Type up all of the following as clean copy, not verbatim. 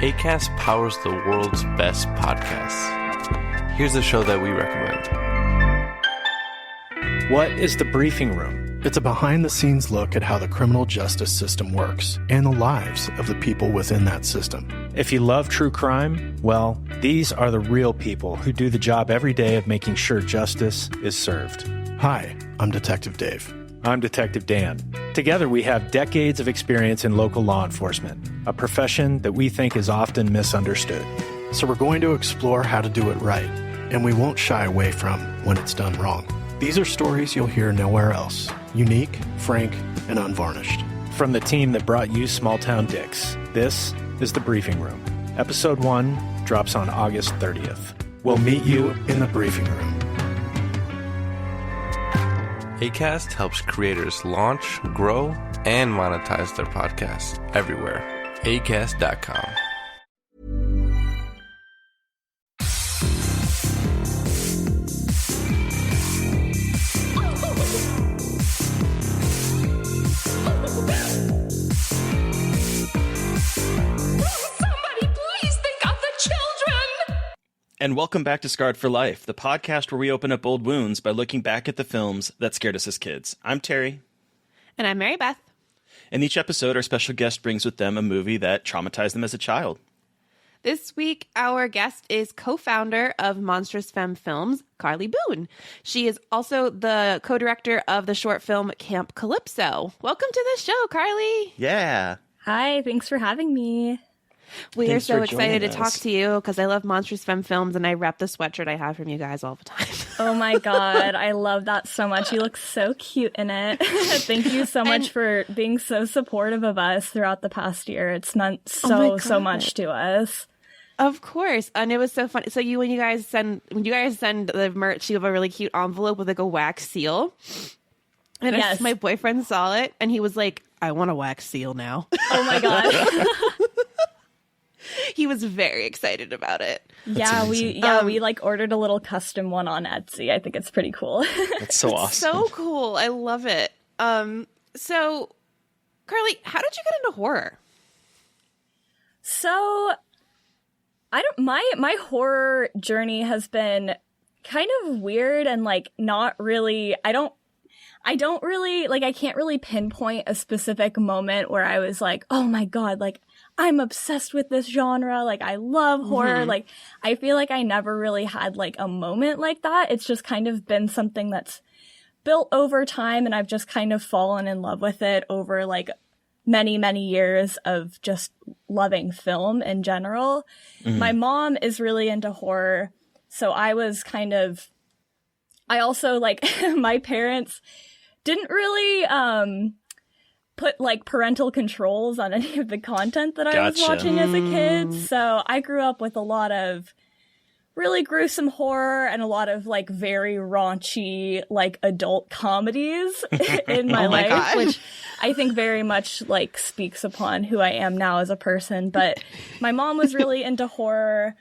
Acast powers the world's best podcasts. Here's a show that we recommend. What is The Briefing Room? It's a behind-the-scenes look at how the criminal justice system works and the lives of the people within that system. If you love true crime, well, these are the real people who do the job every day of making sure justice is served. Hi, I'm Detective Dave. I'm Detective Dan. Together, we have decades of experience in local law enforcement, a profession that we think is often misunderstood. So we're going to explore how to do it right, and we won't shy away from when it's done wrong. These are stories you'll hear nowhere else. Unique, frank, and unvarnished. From the team that brought you Small Town Dicks, this is The Briefing Room. Episode 1 drops on August 30th. We'll meet you in the briefing room. Acast helps creators launch, grow, and monetize their podcasts everywhere. Acast.com. And welcome back to Scarred for Life, the podcast where we open up old wounds by looking back at the films that scared us as kids. I'm Terry. And I'm Mary Beth. In each episode, our special guest brings with them a movie that traumatized them as a child. This week, our guest is co-founder of Monstrous Femme films, Karlee Boon. She is also the co-director of the short film Camp Calypso. Welcome to the show, Karlee. Yeah. Hi, thanks for having me. We are so excited to talk to you because I love Monstrous Femme films and I rep the sweatshirt I have from you guys all the time. Oh my God, I love that so much. You look so cute in it. Thank you so much for being so supportive of us throughout the past year. It's meant so much to us. Of course. And it was so funny. So when you guys send the merch, you have a really cute envelope with like a wax seal. And yes. My boyfriend saw it and he was like, I want a wax seal now. Oh my God. He was very excited about it. We like ordered a little custom one on Etsy. I think it's pretty cool. That's so awesome. So cool. I love it. So Karlee, how did you get into horror? So my horror journey has been kind of weird and like not really, I don't really, like, I can't really pinpoint a specific moment where I was like, oh my God, like, I'm obsessed with this genre. Like, I love horror. Like, I feel like I never really had like a moment like that. It's just kind of been something that's built over time. And I've just kind of fallen in love with it over like many, many years of just loving film in general. My mom is really into horror. So I also like, my parents didn't really, put like parental controls on any of the content that I was watching as a kid. So I grew up with a lot of really gruesome horror and a lot of like very raunchy like adult comedies in my life, which I think very much like speaks upon who I am now as a person. But my mom was really into horror.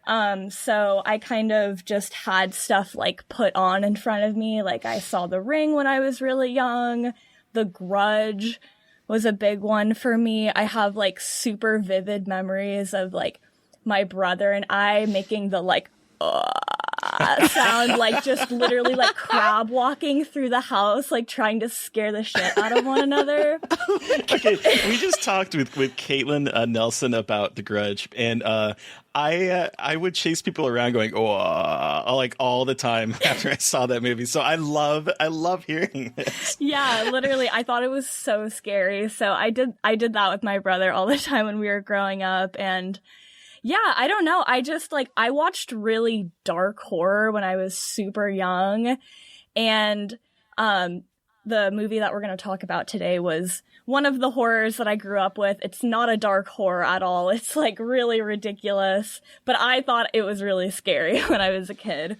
So I kind of just had stuff like put on in front of me. Like I saw The Ring when I was really young. The Grudge was a big one for me. I have like super vivid memories of like my brother and I making the like sound, like just literally like crab walking through the house, like trying to scare the shit out of one another. Okay, we just talked with Caitlin Nelson about The Grudge, and I would chase people around going, oh, like all the time after I saw that movie. So I love hearing this. Yeah, literally, I thought it was so scary. So I did that with my brother all the time when we were growing up, and yeah, I don't know. I just like, I watched really dark horror when I was super young, and the movie that we're going to talk about today was one of the horrors that I grew up with. It's not a dark horror at all. It's like really ridiculous, but I thought it was really scary when I was a kid.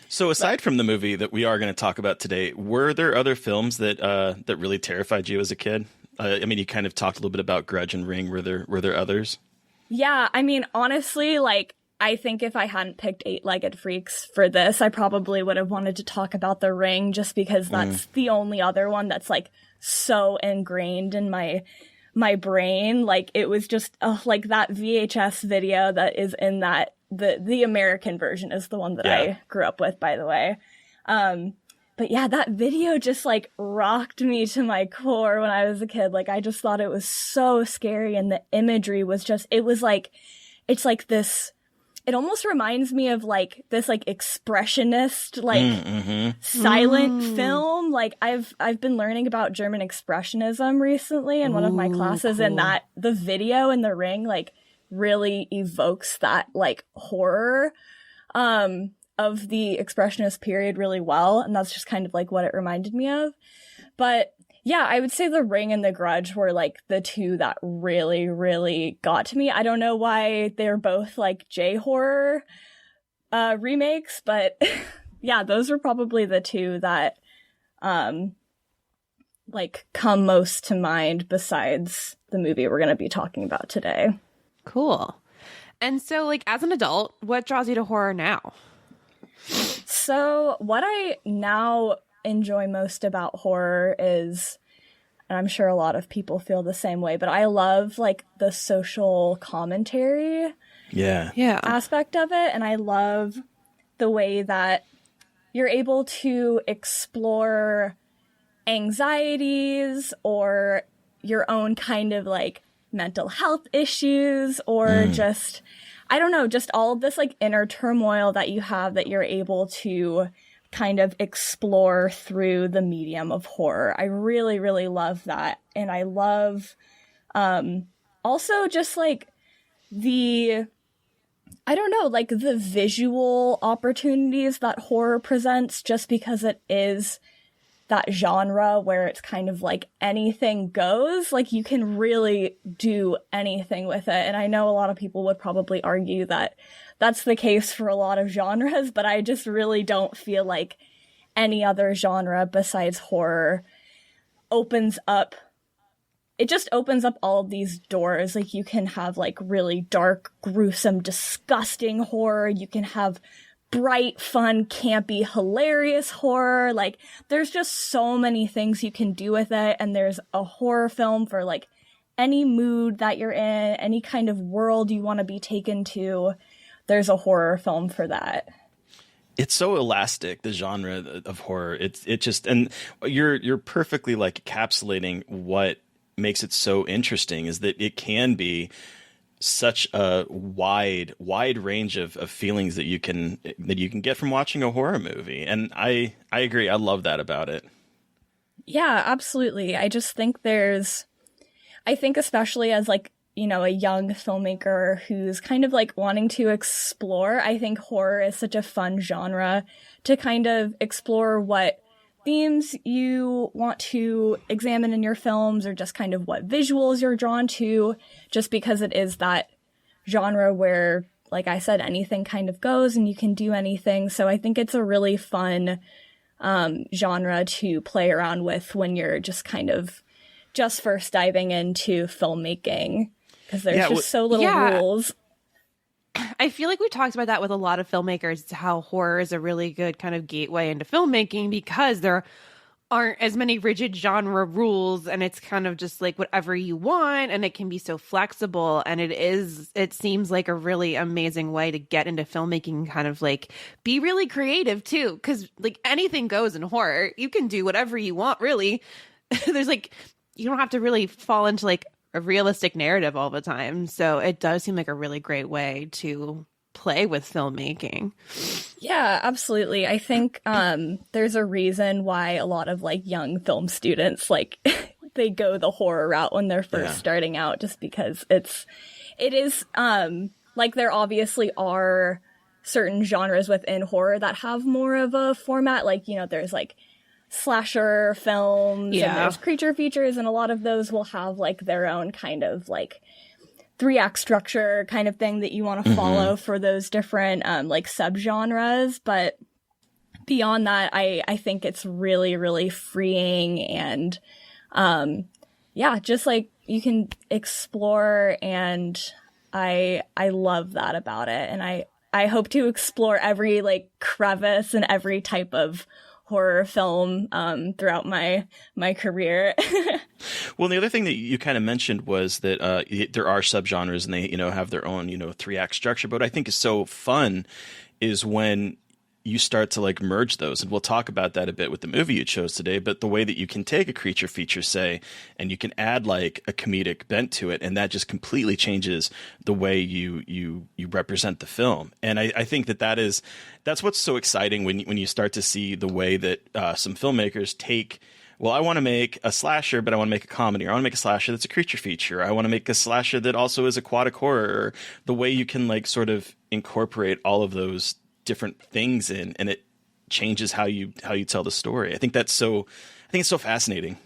So aside from the movie that we are going to talk about today, were there other films that that really terrified you as a kid? I mean, you kind of talked a little bit about Grudge and Ring. Were there others? Yeah, I mean, honestly, like, I think if I hadn't picked Eight-Legged Freaks for this, I probably would have wanted to talk about The Ring, just because that's the only other one that's like so ingrained in my my brain. Like, it was just like that VHS video that is in that, the American version is the one that I grew up with, by the way. But yeah, that video just like rocked me to my core when I was a kid. Like, I just thought it was so scary, and the imagery was just, it's like this, it almost reminds me of like this like expressionist, like silent film. Like, I've been learning about German expressionism recently in one of my classes, and that the video in The Ring like really evokes that like horror of the expressionist period really well, and that's just kind of like what it reminded me of. But yeah, I would say The Ring and The Grudge were like the two that really, really got to me. I don't know why they're both like J-horror remakes, but yeah, those were probably the two that like come most to mind besides the movie we're going to be talking about today. Cool. And so, like, as an adult, what draws you to horror now? So what I now enjoy most about horror is, and I'm sure a lot of people feel the same way, but I love like the social commentary aspect of it. And I love the way that you're able to explore anxieties or your own kind of like mental health issues, or just, I don't know, just all of this like inner turmoil that you have that you're able to kind of explore through the medium of horror. I really, really love that. And I love also just like the visual opportunities that horror presents, just because it is that genre where it's kind of like anything goes. Like, you can really do anything with it. And I know a lot of people would probably argue that that's the case for a lot of genres, but I just really don't feel like any other genre besides horror opens up all of these doors. Like, you can have like really dark, gruesome, disgusting horror. You can have bright, fun, campy, hilarious horror. Like, there's just so many things you can do with it, and there's a horror film for like any mood that you're in, any kind of world you want to be taken to. There's a horror film for that. It's so elastic, the genre of horror. It just, and you're perfectly like encapsulating what makes it so interesting, is that it can be such a wide range of feelings that you can get from watching a horror movie. And I agree. I love that about it. Yeah, absolutely. I just think I think especially as like, you know, a young filmmaker who's kind of like wanting to explore, I think horror is such a fun genre to kind of explore what themes you want to examine in your films, or just kind of what visuals you're drawn to, just because it is that genre where, like I said, anything kind of goes and you can do anything. So I think it's a really fun genre to play around with when you're just kind of just first diving into filmmaking, because there's just so little rules. I feel like we talked about that with a lot of filmmakers, how horror is a really good kind of gateway into filmmaking, because there aren't as many rigid genre rules, and it's kind of just like whatever you want, and it can be so flexible. And it seems like a really amazing way to get into filmmaking, kind of like be really creative too, because like anything goes in horror. You can do whatever you want, really. There's like, you don't have to really fall into like a realistic narrative all the time. So it does seem like a really great way to play with filmmaking. Yeah, absolutely. I think there's a reason why a lot of like young film students, like they go the horror route when they're first starting out, just because it is like, there obviously are certain genres within horror that have more of a format. Like, you know, there's like slasher films and there's creature features, and a lot of those will have like their own kind of like 3-act structure kind of thing that you want to follow for those different like subgenres. But beyond that, I think it's really, really freeing, and just like you can explore, and I love that about it. And I hope to explore every like crevice and every type of horror film throughout my career. Well, the other thing that you kind of mentioned was that there are subgenres and they, have their own, 3-act structure. But what I think is so fun is when you start to like merge those, and we'll talk about that a bit with the movie you chose today, but the way that you can take a creature feature, say, and you can add like a comedic bent to it, and that just completely changes the way you represent the film. And I think that's what's so exciting when you start to see the way that some filmmakers take, well, I want to make a slasher, but I want to make a comedy, or I want to make a slasher that's a creature feature. I want to make a slasher that also is aquatic horror, or the way you can like sort of incorporate all of those different things in, and it changes how you tell the story. I think it's so fascinating.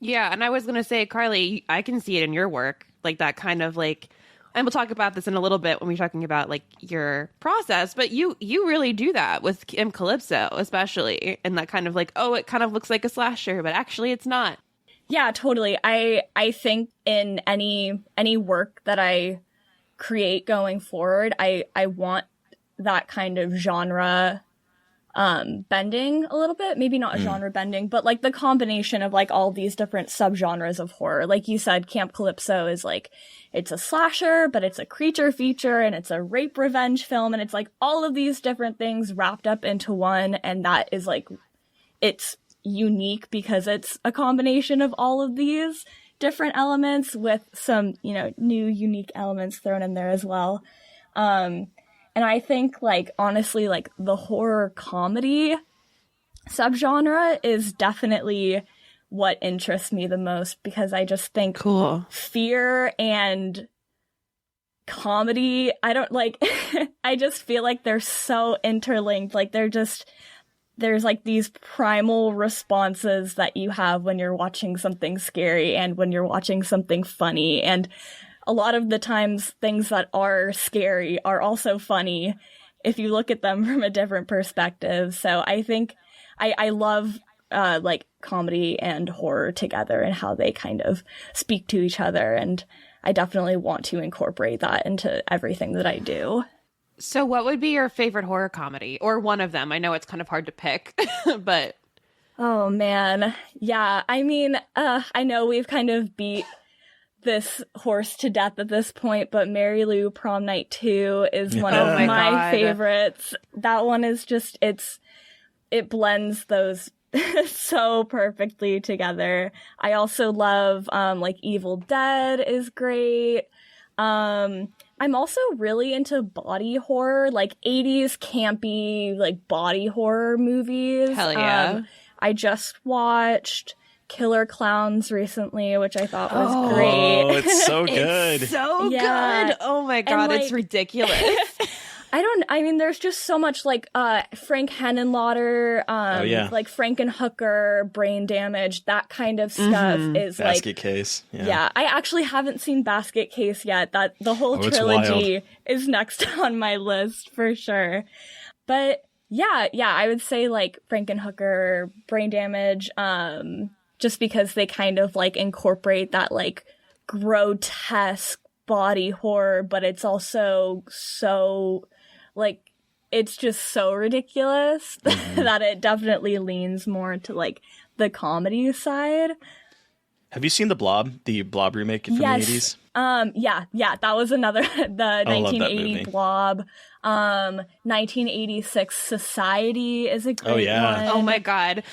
Yeah, and I was gonna say, Karlee, I can see it in your work, like that kind of like, and we'll talk about this in a little bit when we're talking about like your process, but you really do that with Kim Calypso, especially, and that kind of like, oh, it kind of looks like a slasher, but actually it's not. Yeah, totally. I think in any work that I create going forward, I want that kind of genre bending a little bit, maybe not genre bending, but like the combination of like all these different subgenres of horror. Like you said, Camp Calypso is like, it's a slasher, but it's a creature feature, and it's a rape revenge film, and it's like all of these different things wrapped up into one, and that is like, it's unique because it's a combination of all of these different elements with some, new unique elements thrown in there as well. And I think, like, honestly, like, the horror comedy subgenre is definitely what interests me the most, because I just think fear and comedy, I don't, like, I just feel like they're so interlinked. Like, there's, like, these primal responses that you have when you're watching something scary and when you're watching something funny. And a lot of the times, things that are scary are also funny if you look at them from a different perspective. So I think I love like comedy and horror together and how they kind of speak to each other. And I definitely want to incorporate that into everything that I do. So what would be your favorite horror comedy, or one of them? I know it's kind of hard to pick, but. Oh, man. Yeah. I mean, I know we've kind of beat this horse to death at this point, but Mary Lou Prom Night 2 is one of my favorites. That one is just, it blends those so perfectly together. I also love, like, Evil Dead is great. I'm also really into body horror, like 80s campy, like, body horror movies. Hell yeah. I just watched Killer Clowns recently, which I thought was great. Oh, it's so good. It's so good. Oh my God, like, it's ridiculous. I mean, there's just so much, like, Frank Henenlotter, like Frankenhooker, Brain Damage, that kind of stuff is like... Basket Case. Yeah, I actually haven't seen Basket Case yet. That the whole trilogy is next on my list for sure. But yeah, I would say, like, Frankenhooker, Brain Damage, just because they kind of, like, incorporate that, like, grotesque body horror, but it's also so, like, it's just so ridiculous that it definitely leans more to, like, the comedy side. Have you seen The Blob remake from the 80s? Yeah, that was another, the 1980 Blob. 1986 Society is a great one. Oh my God.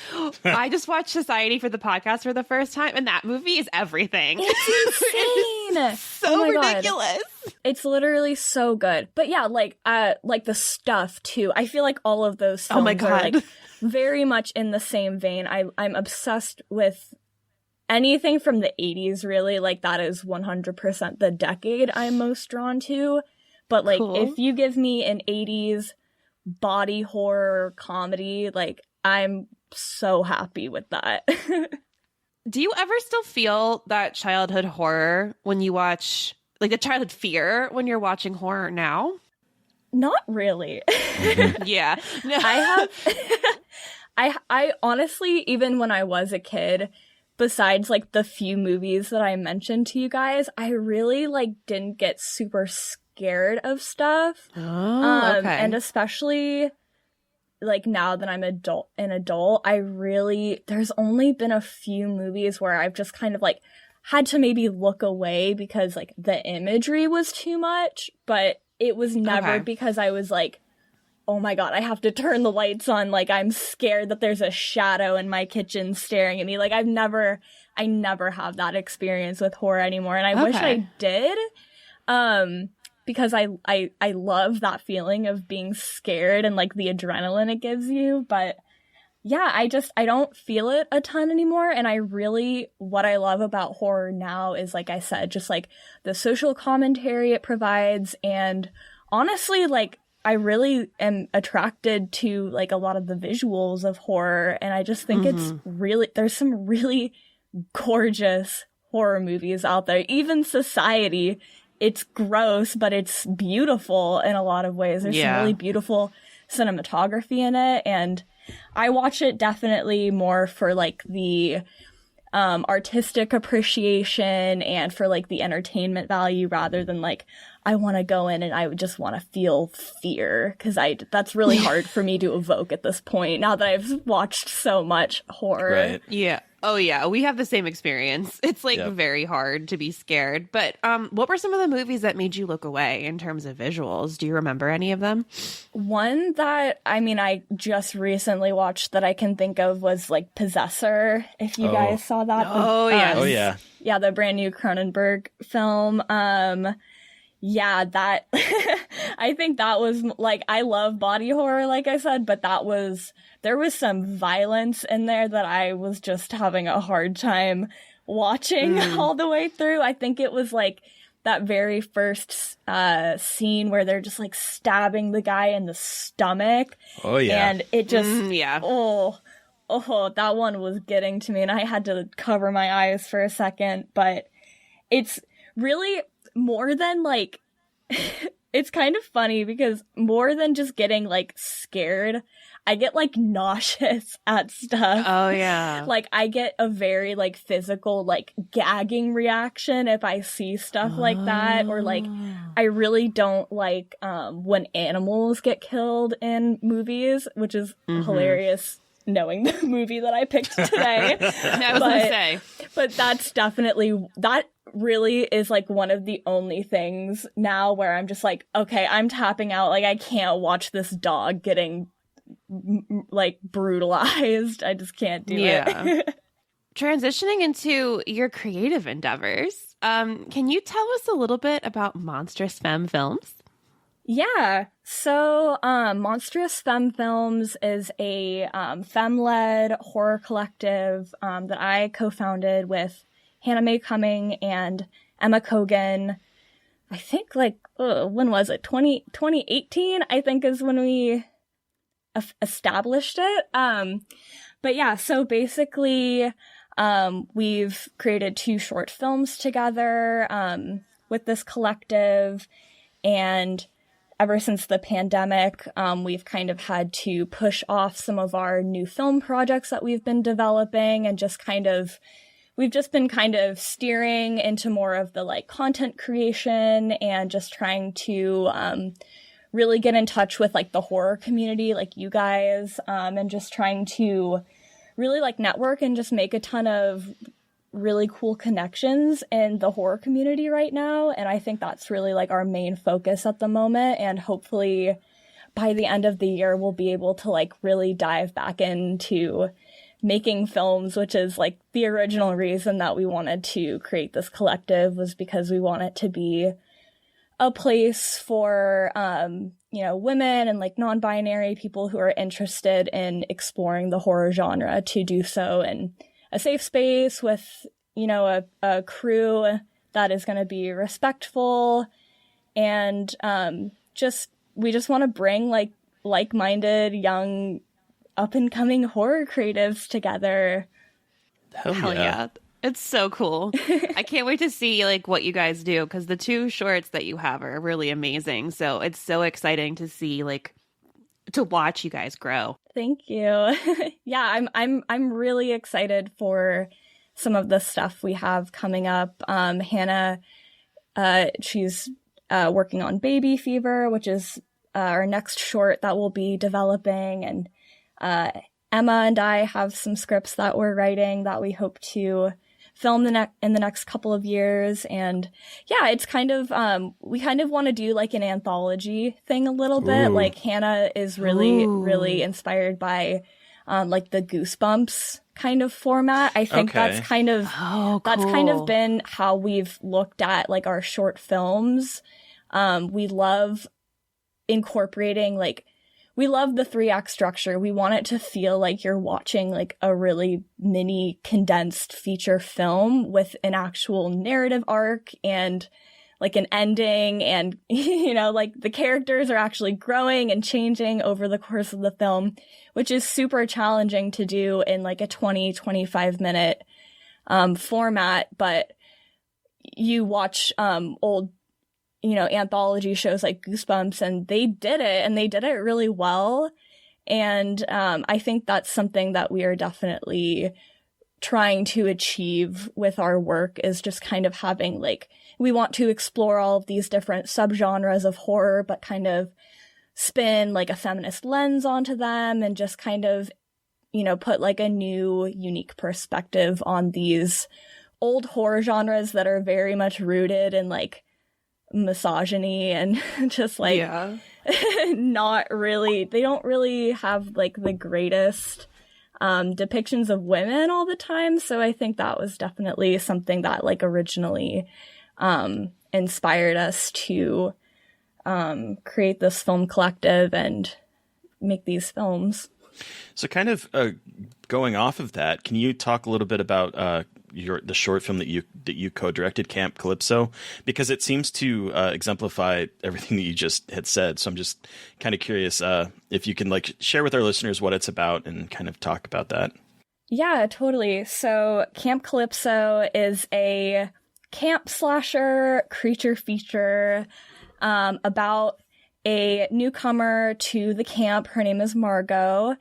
I just watched Society for the podcast for the first time, and that movie is everything. It's insane. So ridiculous. God. It's literally so good. But yeah, like The Stuff too. I feel like all of those films are like very much in the same vein. I'm obsessed with anything from the 80s, really. Like, that is 100% the decade I'm most drawn to. But, like, if you give me an 80s body horror comedy, like, I'm so happy with that. Do you ever still feel that childhood horror when you watch, like, the childhood fear when you're watching horror now? Not really. Yeah. No. I honestly, even when I was a kid, besides, like, the few movies that I mentioned to you guys, I really, like, didn't get super scared of stuff. Okay. And especially like now that I'm an adult, there's only been a few movies where I've just kind of like had to maybe look away because like the imagery was too much, but it was never because I was like, oh my God, I have to turn the lights on. Like, I'm scared that there's a shadow in my kitchen staring at me. Like, I never have that experience with horror anymore. And I wish I did. Because I love that feeling of being scared and like the adrenaline it gives you. But yeah, I don't feel it a ton anymore. And what I love about horror now is, like I said, just like the social commentary it provides. And honestly, like, I really am attracted to like a lot of the visuals of horror. And I just think there's some really gorgeous horror movies out there. Even Society, it's gross, but it's beautiful in a lot of ways. There's some really beautiful cinematography in it. And I watch it definitely more for like the artistic appreciation and for like the entertainment value rather than like I want to go in and I would just want to feel fear because that's really hard for me to evoke at this point now that I've watched so much horror. Right. Yeah. Oh yeah, we have the same experience. It's like very hard to be scared. But what were some of the movies that made you look away in terms of visuals? Do you remember any of them? One that I just recently watched that I can think of was like Possessor. If you guys saw that. Yeah, the brand new Cronenberg film. Yeah, that I think that was like, I love body horror, like I said, but there was some violence in there that I was just having a hard time watching all the way through. I think it was like that very first scene where they're just like stabbing the guy in the stomach. Oh yeah. And it just, that one was getting to me and I had to cover my eyes for a second, but it's really more than like, it's kind of funny because more than just getting like scared, I get like nauseous at stuff. Oh yeah. Like I get a very like physical like gagging reaction if I see stuff like that, or like I really don't like when animals get killed in movies, which is hilarious knowing the movie that I picked today. I was gonna say. But that's definitely, that really is like one of the only things now where I'm just like, okay, I'm tapping out. Like I can't watch this dog getting like brutalized. I just can't do it. Transitioning into your creative endeavors, can you tell us a little bit about Monstrous Femme Films? Yeah. So, Monstrous Femme Films is a femme-led horror collective that I co-founded with Hannah Mae Cumming and Emma Kogan. I think like, when was it? 2018, I think is when we established it. But yeah, so basically, we've created 2 short films together with this collective, and ever since the pandemic, we've kind of had to push off some of our new film projects that we've been developing and we've just been kind of steering into more of the like content creation and just trying to really get in touch with like the horror community, like you guys, and just trying to really like network and just make a ton of really cool connections in the horror community right now. And I think that's really like our main focus at the moment. And hopefully by the end of the year, we'll be able to like really dive back into making films, which is like the original reason that we wanted to create this collective, was because we want it to be a place for, women and like non-binary people who are interested in exploring the horror genre to do so in a safe space with, a crew that is going to be respectful, and we just want to bring like-minded young up-and-coming horror creatives together. Hell yeah. It's so cool. I can't wait to see like what you guys do, because the 2 shorts that you have are really amazing. So it's so exciting to see to watch you guys grow. Thank you. Yeah, I'm really excited for some of the stuff we have coming up. Hannah, she's working on Baby Fever, which is our next short that we'll be developing, and Emma and I have some scripts that we're writing that we hope to film in the next couple of years. And yeah, it's kind of, we kind of want to do like an anthology thing a little bit. Like Hannah is really inspired by, like the Goosebumps kind of format. I think that's kind of, that's kind of been how we've looked at like our short films. We love incorporating we love the 3-act structure. We want it to feel like you're watching like a really mini condensed feature film with an actual narrative arc and like an ending, and like the characters are actually growing and changing over the course of the film, which is super challenging to do in like a 25 minute format. But you watch old anthology shows like Goosebumps, and they did it really well. And I think that's something that we are definitely trying to achieve with our work, is just kind of having we want to explore all of these different subgenres of horror, but kind of spin like a feminist lens onto them, and just kind of, put like a new, unique perspective on these old horror genres that are very much rooted in like misogyny and just not really, they don't really have like the greatest depictions of women all the time. So I think that was definitely something that like originally inspired us to create this film collective and make these films. So kind of going off of that, can you talk a little bit about the short film that you co-directed, Camp Calypso? Because it seems to exemplify everything that you just had said. So I'm just kind of curious if you can share with our listeners what it's about and kind of talk about that. Yeah, totally. So Camp Calypso is a camp slasher creature feature about a newcomer to the camp. Her name is Margot,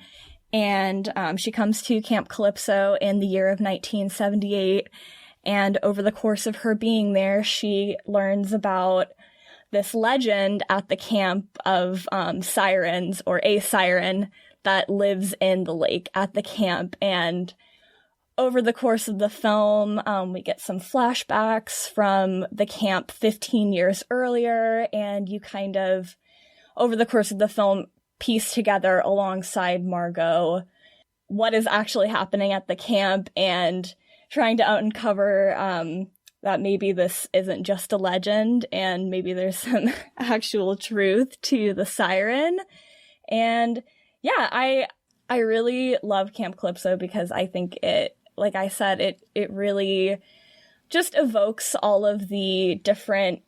and she comes to Camp Calypso in the year of 1978. And over the course of her being there, she learns about this legend at the camp of sirens, or a siren that lives in the lake at the camp. And over the course of the film, we get some flashbacks from the camp 15 years earlier, and you kind of, over the course of the film, piece together alongside Margot what is actually happening at the camp, and trying to uncover that maybe this isn't just a legend, and maybe there's some actual truth to the siren. And yeah, I really love Camp Calypso because I think it, like I said, it really just evokes all of the different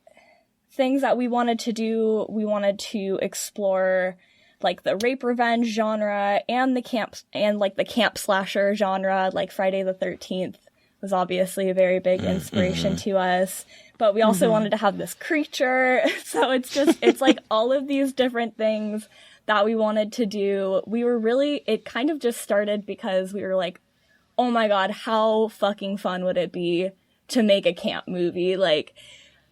things that we wanted to do. We wanted to explore like the rape revenge genre and the camp slasher genre. Like Friday the 13th was obviously a very big inspiration to us, but we also wanted to have this creature. So it's like all of these different things that we wanted to do. It kind of just started because we were like, oh my God, how fucking fun would it be to make a camp movie? Like,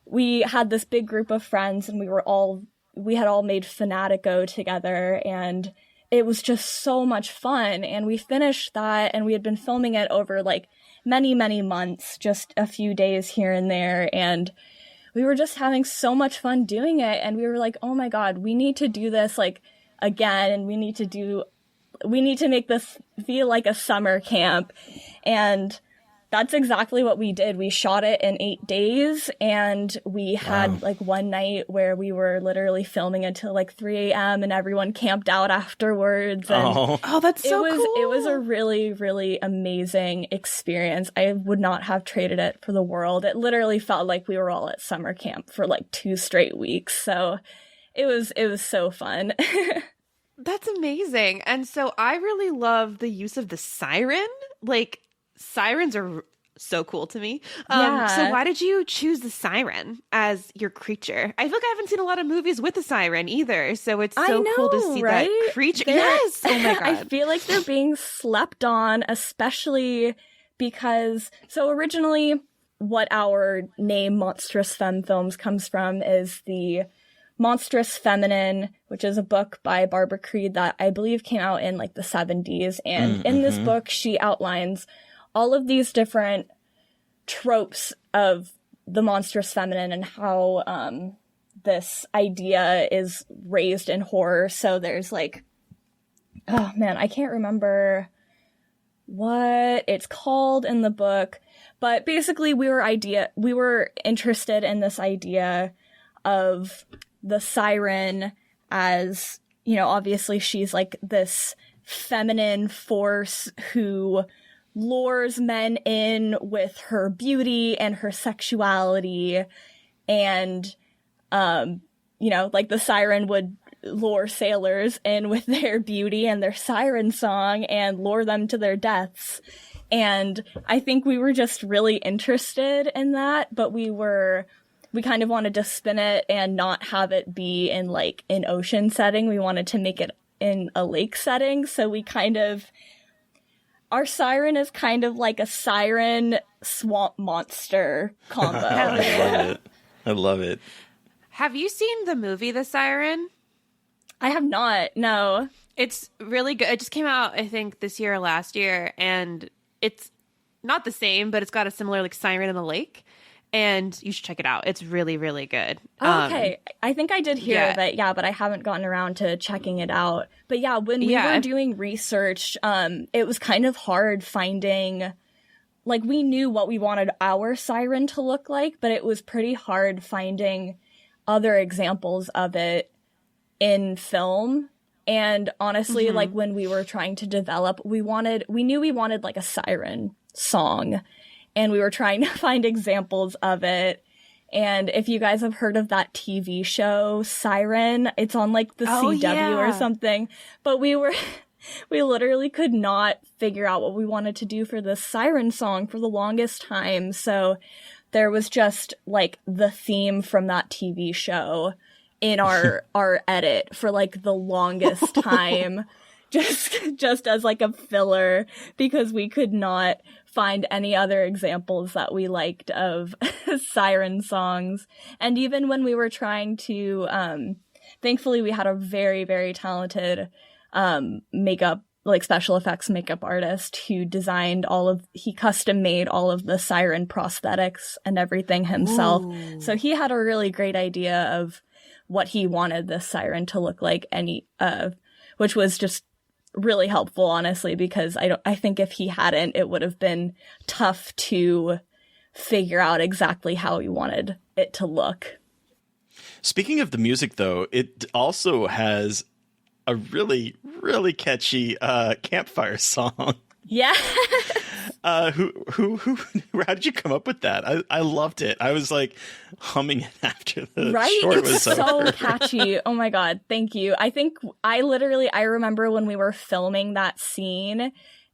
we had this big group of friends, and we had all made Fanatico together, and it was just so much fun. And we finished that, and we had been filming it over like many, many months, just a few days here and there. And we were just having so much fun doing it. And we were like, oh my God, we need to do this like again. And we need to make this feel like a summer camp. And that's exactly what we did. We shot it in 8 days, and we had like one night where we were literally filming until like 3 a.m. and everyone camped out afterwards. And that's so cool. It was a really, really amazing experience. I would not have traded it for the world. It literally felt like we were all at summer camp for like 2 straight weeks. So it was so fun. That's amazing. And so I really love the use of the siren. Like, sirens are so cool to me. So why did you choose the siren as your creature? I feel like I haven't seen a lot of movies with a siren either, so it's so cool to see that creature. Yes! Oh my God. I feel like they're being slept on, especially because, so originally what our name Monstrous Femme Films comes from is the Monstrous Feminine, which is a book by Barbara Creed that I believe came out in like the 70s. And in this book, she outlines all of these different tropes of the monstrous feminine and how this idea is raised in horror. So there's like, oh man, I can't remember what it's called in the book, but basically we were interested in this idea of the siren as, you know, obviously she's like this feminine force who lures men in with her beauty and her sexuality. And, you know, like the siren would lure sailors in with their beauty and their siren song and lure them to their deaths. And I think we were just really interested in that, but we kind of wanted to spin it and not have it be in like an ocean setting. We wanted to make it in a lake setting. So our siren is kind of like a siren swamp monster combo. I love it. Have you seen the movie The Siren? I have not, no. It's really good. It just came out, I think, this year or last year, and it's not the same, but it's got a similar like siren in the lake. And you should check it out. It's really, really good. Okay. I think I did hear of it, but I haven't gotten around to checking it out. But yeah, when we were doing research, it was kind of hard finding, like, we knew what we wanted our siren to look like, but it was pretty hard finding other examples of it in film. And honestly, like, when we were trying to develop, we knew we wanted like a siren song. And we were trying to find examples of it. And if you guys have heard of that TV show, Siren, it's on like the CW or something. But we literally could not figure out what we wanted to do for this siren song for the longest time. So there was just like the theme from that TV show in our edit for like the longest time. just as like a filler, because we could not find any other examples that we liked of siren songs. And even when we were trying to, thankfully we had a very, very talented makeup, like special effects makeup artist who designed he custom made all of the siren prosthetics and everything himself. Ooh. So he had a really great idea of what he wanted the siren to look like, which was just really helpful, honestly, because I think if he hadn't, it would have been tough to figure out exactly how he wanted it to look. Speaking of the music, though, it also has a really, really catchy campfire song. Yeah. How did you come up with that? I loved it. I was like humming it after the short was over. So catchy. Oh my God. Thank you. I think I remember when we were filming that scene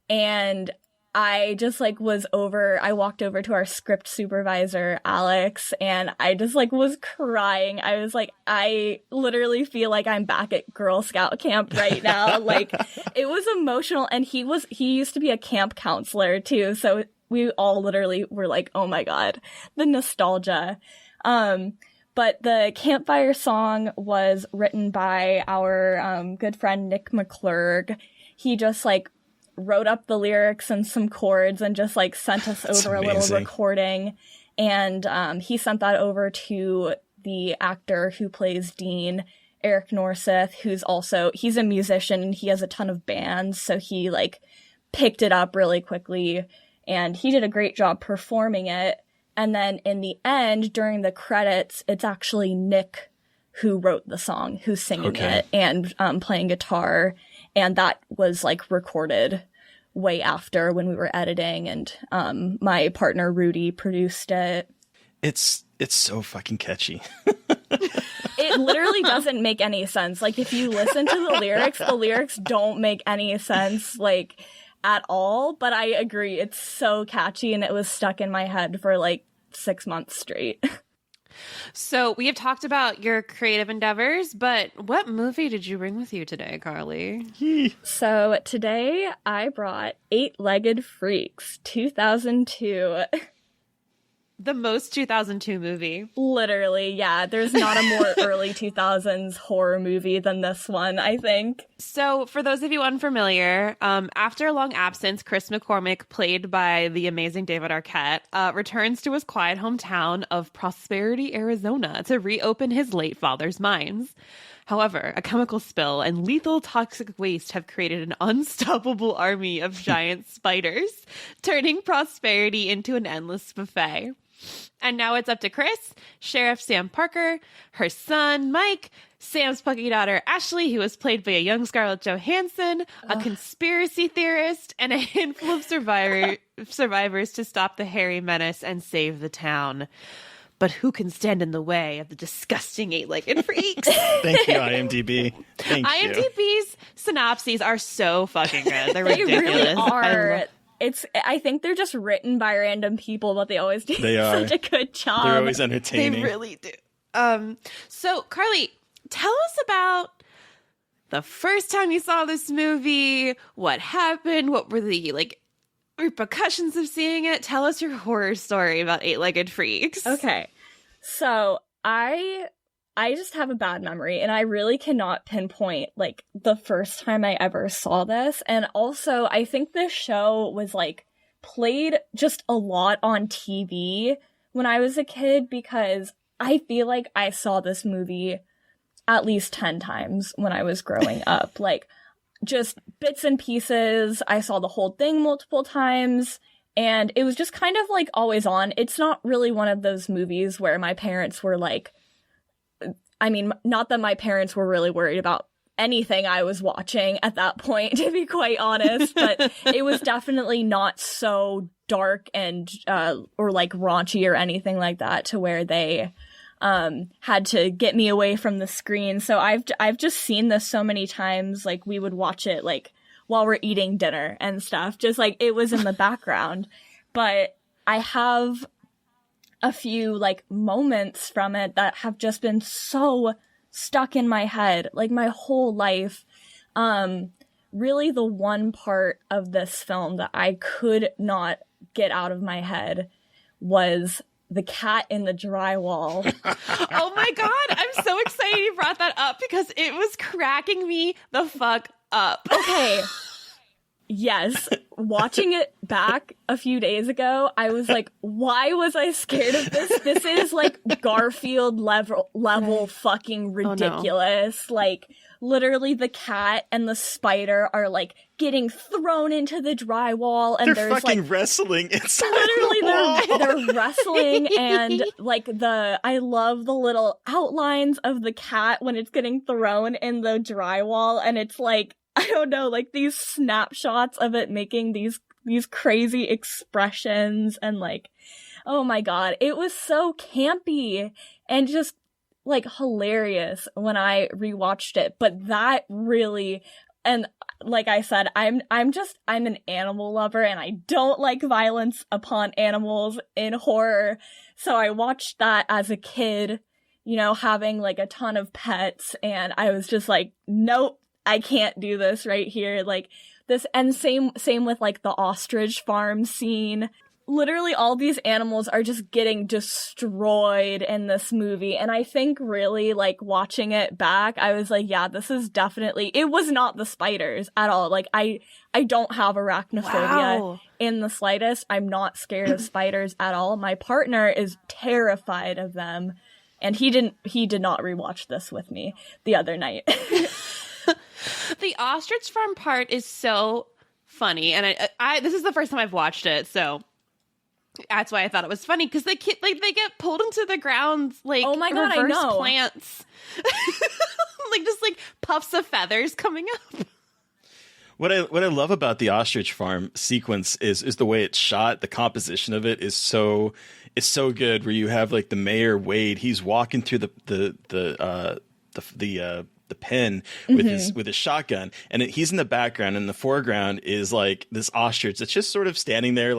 and I just like I walked over to our script supervisor, Alex, and I just like was crying. I was like, I literally feel like I'm back at Girl Scout camp right now. Like, it was emotional. And he used to be a camp counselor too. So we all literally were like, oh my God, the nostalgia. But the campfire song was written by our good friend Nick McClurg. He just like wrote up the lyrics and some chords and just like sent us over a little recording. And he sent that over to the actor who plays Dean, Eric Norseth, he's a musician and he has a ton of bands. So he like picked it up really quickly and he did a great job performing it. And then in the end, during the credits, it's actually Nick who wrote the song, who's singing it and playing guitar. And that was like recorded way after when we were editing, and my partner Rudy produced it. It's so fucking catchy. It literally doesn't make any sense. Like, if you listen to the lyrics don't make any sense, like, at all. But I agree, it's so catchy, and it was stuck in my head for like 6 months straight. So we have talked about your creative endeavors, but what movie did you bring with you today, Karlee? So today I brought 8-Legged Freaks, 2002. the most 2002 movie. Literally, yeah. There's not a more early 2000s horror movie than this one, I think. So, for those of you unfamiliar, after a long absence, Chris McCormick, played by the amazing David Arquette, returns to his quiet hometown of Prosperity, Arizona, to reopen his late father's mines. However, a chemical spill and lethal toxic waste have created an unstoppable army of giant spiders, turning Prosperity into an endless buffet. And now it's up to Chris, Sheriff Sam Parker, her son, Mike, Sam's plucky daughter, Ashley, who was played by a young Scarlett Johansson, a conspiracy theorist, and a handful of survivors to stop the hairy menace and save the town. But who can stand in the way of the disgusting eight-legged freaks? Thank you, IMDb. Thank you. IMDb's synopses are so fucking good. They're They ridiculous. really are. I think they're just written by random people, but they always do such a good job. They're always entertaining. They really do. So, Karlee, tell us about the first time you saw this movie, what happened, what were the, repercussions of seeing it. Tell us your horror story about eight-legged freaks. Okay. So, I just have a bad memory, and I really cannot pinpoint, the first time I ever saw this. And also, I think this show was, played just a lot on TV when I was a kid, because I feel like I saw this movie at least 10 times when I was growing up. Just bits and pieces. I saw the whole thing multiple times. And it was just kind of, always on. It's not really one of those movies where my parents were, not that my parents were really worried about anything I was watching at that point, to be quite honest, but it was definitely not so dark and, or, raunchy or anything like that to where they, had to get me away from the screen. So I've just seen this so many times, we would watch it, while we're eating dinner and stuff, just, it was in the background. But I have a few moments from it that have just been so stuck in my head, my whole life. Really the one part of this film that I could not get out of my head was the cat in the drywall. Oh my God, I'm so excited you brought that up because it was cracking me the fuck up. Okay. Yes, watching it back a few days ago, I was like, why was I scared of this? This is Garfield level fucking ridiculous. Oh, no. Literally the cat and the spider are getting thrown into the drywall, and they're fucking wrestling inside literally the wall. They're wrestling, and I love the little outlines of the cat when it's getting thrown in the drywall, and it's I don't know, these snapshots of it making these crazy expressions, and oh my God, it was so campy and just hilarious when I rewatched it. But that really, and like I said, I'm an animal lover, and I don't like violence upon animals in horror. So I watched that as a kid, having a ton of pets, and I was just nope, I can't do this right here. This, and same with the ostrich farm scene. Literally all these animals are just getting destroyed in this movie. And I think really watching it back, I was yeah, this is definitely, it was not the spiders at all. I don't have arachnophobia in the slightest. I'm not scared of spiders at all. My partner is terrified of them. And he did not rewatch this with me the other night. The ostrich farm part is so funny, and I this is the first time I've watched it, so that's why I thought it was funny, because they get pulled into the ground oh my God, reverse I know. plants, just puffs of feathers coming up. What I love about the ostrich farm sequence is the way it's shot. The composition of it is so good. Where you have the mayor Wade, he's walking through the pen with his shotgun, and he's in the background, and in the foreground is this ostrich that's just sort of standing there,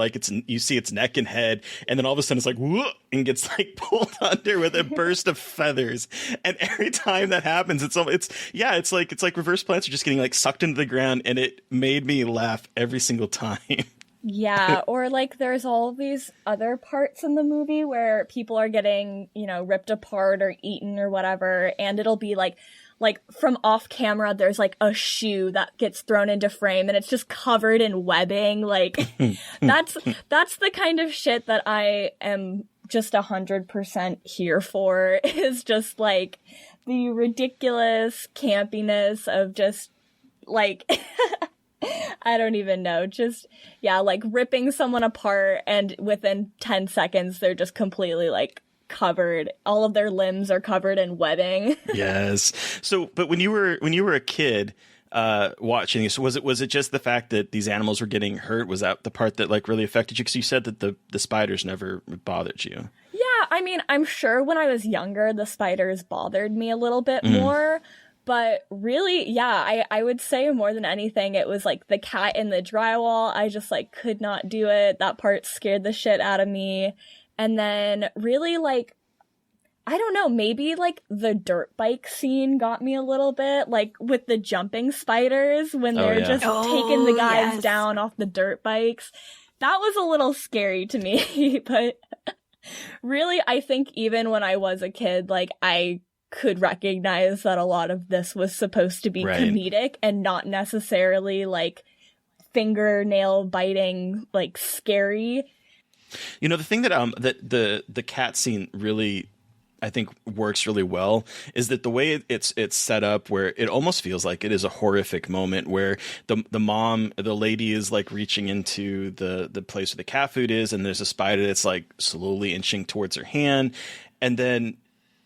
you see its neck and head, and then all of a sudden it's whoa, and gets pulled under with a burst of feathers. And every time that happens, it's like reverse plants are just getting sucked into the ground, and it made me laugh every single time. Yeah, or like there's all these other parts in the movie where people are getting, ripped apart or eaten or whatever, and it'll be like from off camera there's like a shoe that gets thrown into frame and it's just covered in webbing. Like that's the kind of shit that I am just 100% here for, is just like the ridiculous campiness of just like I don't even know. Just, yeah, like ripping someone apart and within 10 seconds, they're just completely like covered. All of their limbs are covered in webbing. Yes. So, but when you were a kid watching this, was it just the fact that these animals were getting hurt? Was that the part that like really affected you? Because you said that the spiders never bothered you. Yeah, I mean, I'm sure when I was younger, the spiders bothered me a little bit more. But really, yeah, I would say more than anything, it was like the cat in the drywall. I just like could not do it. That part scared the shit out of me. And then really like, I don't know, maybe like the dirt bike scene got me a little bit, like with the jumping spiders when they're just taking the guys down off the dirt bikes. That was a little scary to me. But really, I think even when I was a kid, like I could recognize that a lot of this was supposed to be comedic and not necessarily like fingernail biting, like scary. The thing that the cat scene really, I think, works really well is that the way it's set up, where it almost feels like it is a horrific moment where the lady is like reaching into the place where the cat food is, and there's a spider that's like slowly inching towards her hand, and then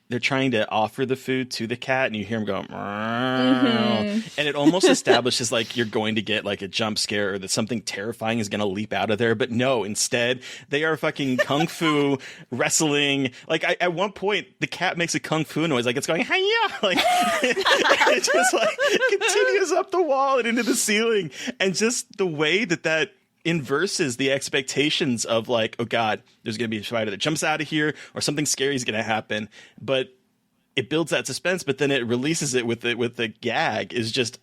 they're trying to offer the food to the cat, and you hear him go, and it almost establishes like you're going to get like a jump scare or that something terrifying is going to leap out of there. But no, instead they are fucking kung fu wrestling. Like at one point, the cat makes a kung fu noise, like it's going hi-ya, like it just like continues up the wall and into the ceiling, and just the way that inverses the expectations of like, oh God, there's going to be a spider that jumps out of here or something scary is going to happen. But it builds that suspense, but then it releases it with the gag is just,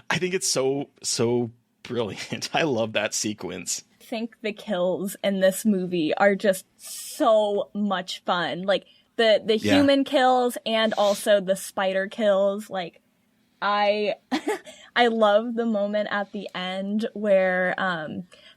I think it's so brilliant. I love that sequence. I think the kills in this movie are just so much fun. Like the human kills and also the spider kills. Like I love the moment at the end where,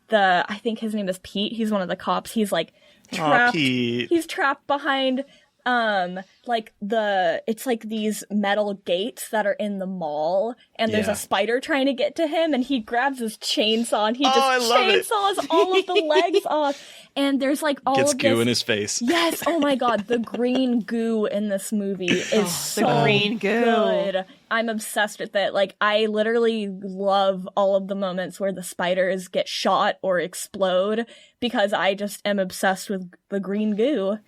I think his name is Pete. He's one of the cops. He's like trapped. He's trapped behind, it's like these metal gates that are in the mall, and there's a spider trying to get to him, and he grabs his chainsaw and he just chainsaws all of the legs off. And there's like all gets of goo this, in his face. Yes. Oh my God. The green goo in this movie is so green goo. Good. I'm obsessed with it. Like I literally love all of the moments where the spiders get shot or explode because I just am obsessed with the green goo.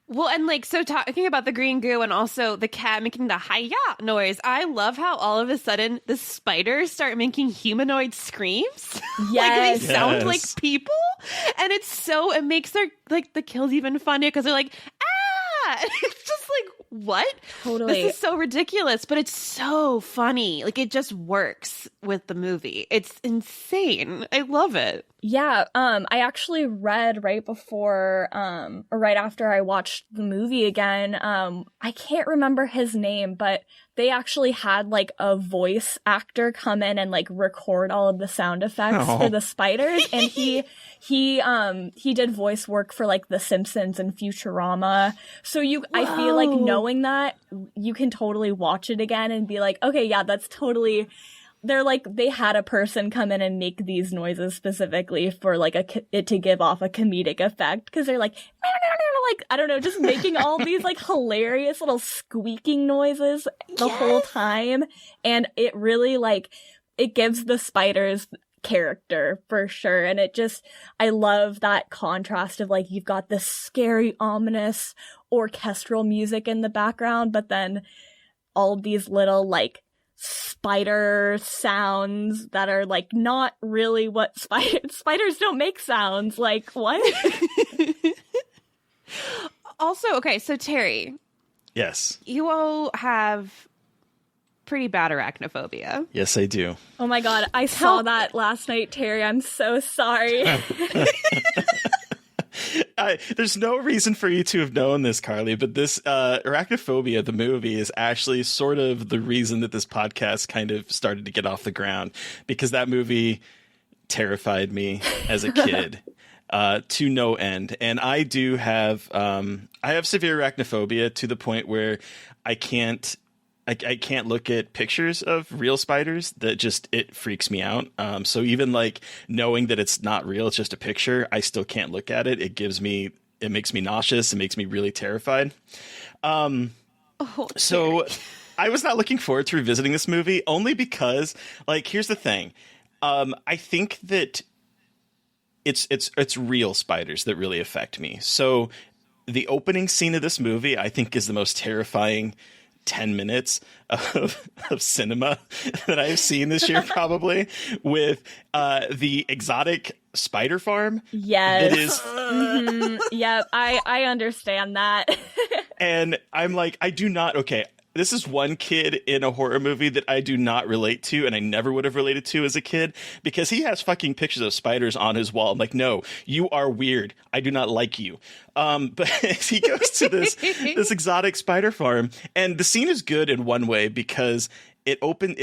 Well, and like, so talking about the green goo and also the cat making the hi-ya noise, I love how all of a sudden the spiders start making humanoid screams. Yes. Like they sound like people. And it makes their, like, the kills even funnier because they're like, ah! It's just like, what? Totally. This is so ridiculous, but it's so funny. Like, it just works with the movie. It's insane. I love it. Yeah, I actually read right before, or right after I watched the movie again, I can't remember his name, but they actually had, like, a voice actor come in and, like, record all of the sound effects for the spiders, and he did voice work for, like, The Simpsons and Futurama, so I feel like knowing that, you can totally watch it again and be like, okay, yeah, that's totally... They're like, they had a person come in and make these noises specifically for like it to give off a comedic effect. Cause they're like, I don't know, just making all these like hilarious little squeaking noises the whole time. And it really like, it gives the spiders character for sure. And I love that contrast of like, you've got this scary, ominous orchestral music in the background, but then all of these little like, spider sounds that are like not really what spiders don't make sounds like. What? Also, okay, so Terry, yes, you all have pretty bad arachnophobia. Yes, I do. Oh my God, I saw that last night, Terry. I'm so sorry. There's no reason for you to have known this, Karlee, but this Arachnophobia, the movie, is actually sort of the reason that this podcast kind of started to get off the ground, because that movie terrified me as a kid to no end. And I do have I have severe arachnophobia to the point where I can't look at pictures of real spiders. It freaks me out. So even like knowing that it's not real, it's just a picture, I still can't look at it. It makes me nauseous. It makes me really terrified. So I was not looking forward to revisiting this movie, only because, like, here's the thing. I think that it's real spiders that really affect me. So the opening scene of this movie, I think, is the most terrifying 10 minutes of cinema that I've seen this year, probably, with the exotic spider farm. Yes. That is. Yeah, I understand that. And I'm like, this is one kid in a horror movie that I do not relate to, and I never would have related to as a kid, because he has fucking pictures of spiders on his wall. I'm like, no, you are weird. I do not like you. But he goes to this exotic spider farm, and the scene is good in one way because it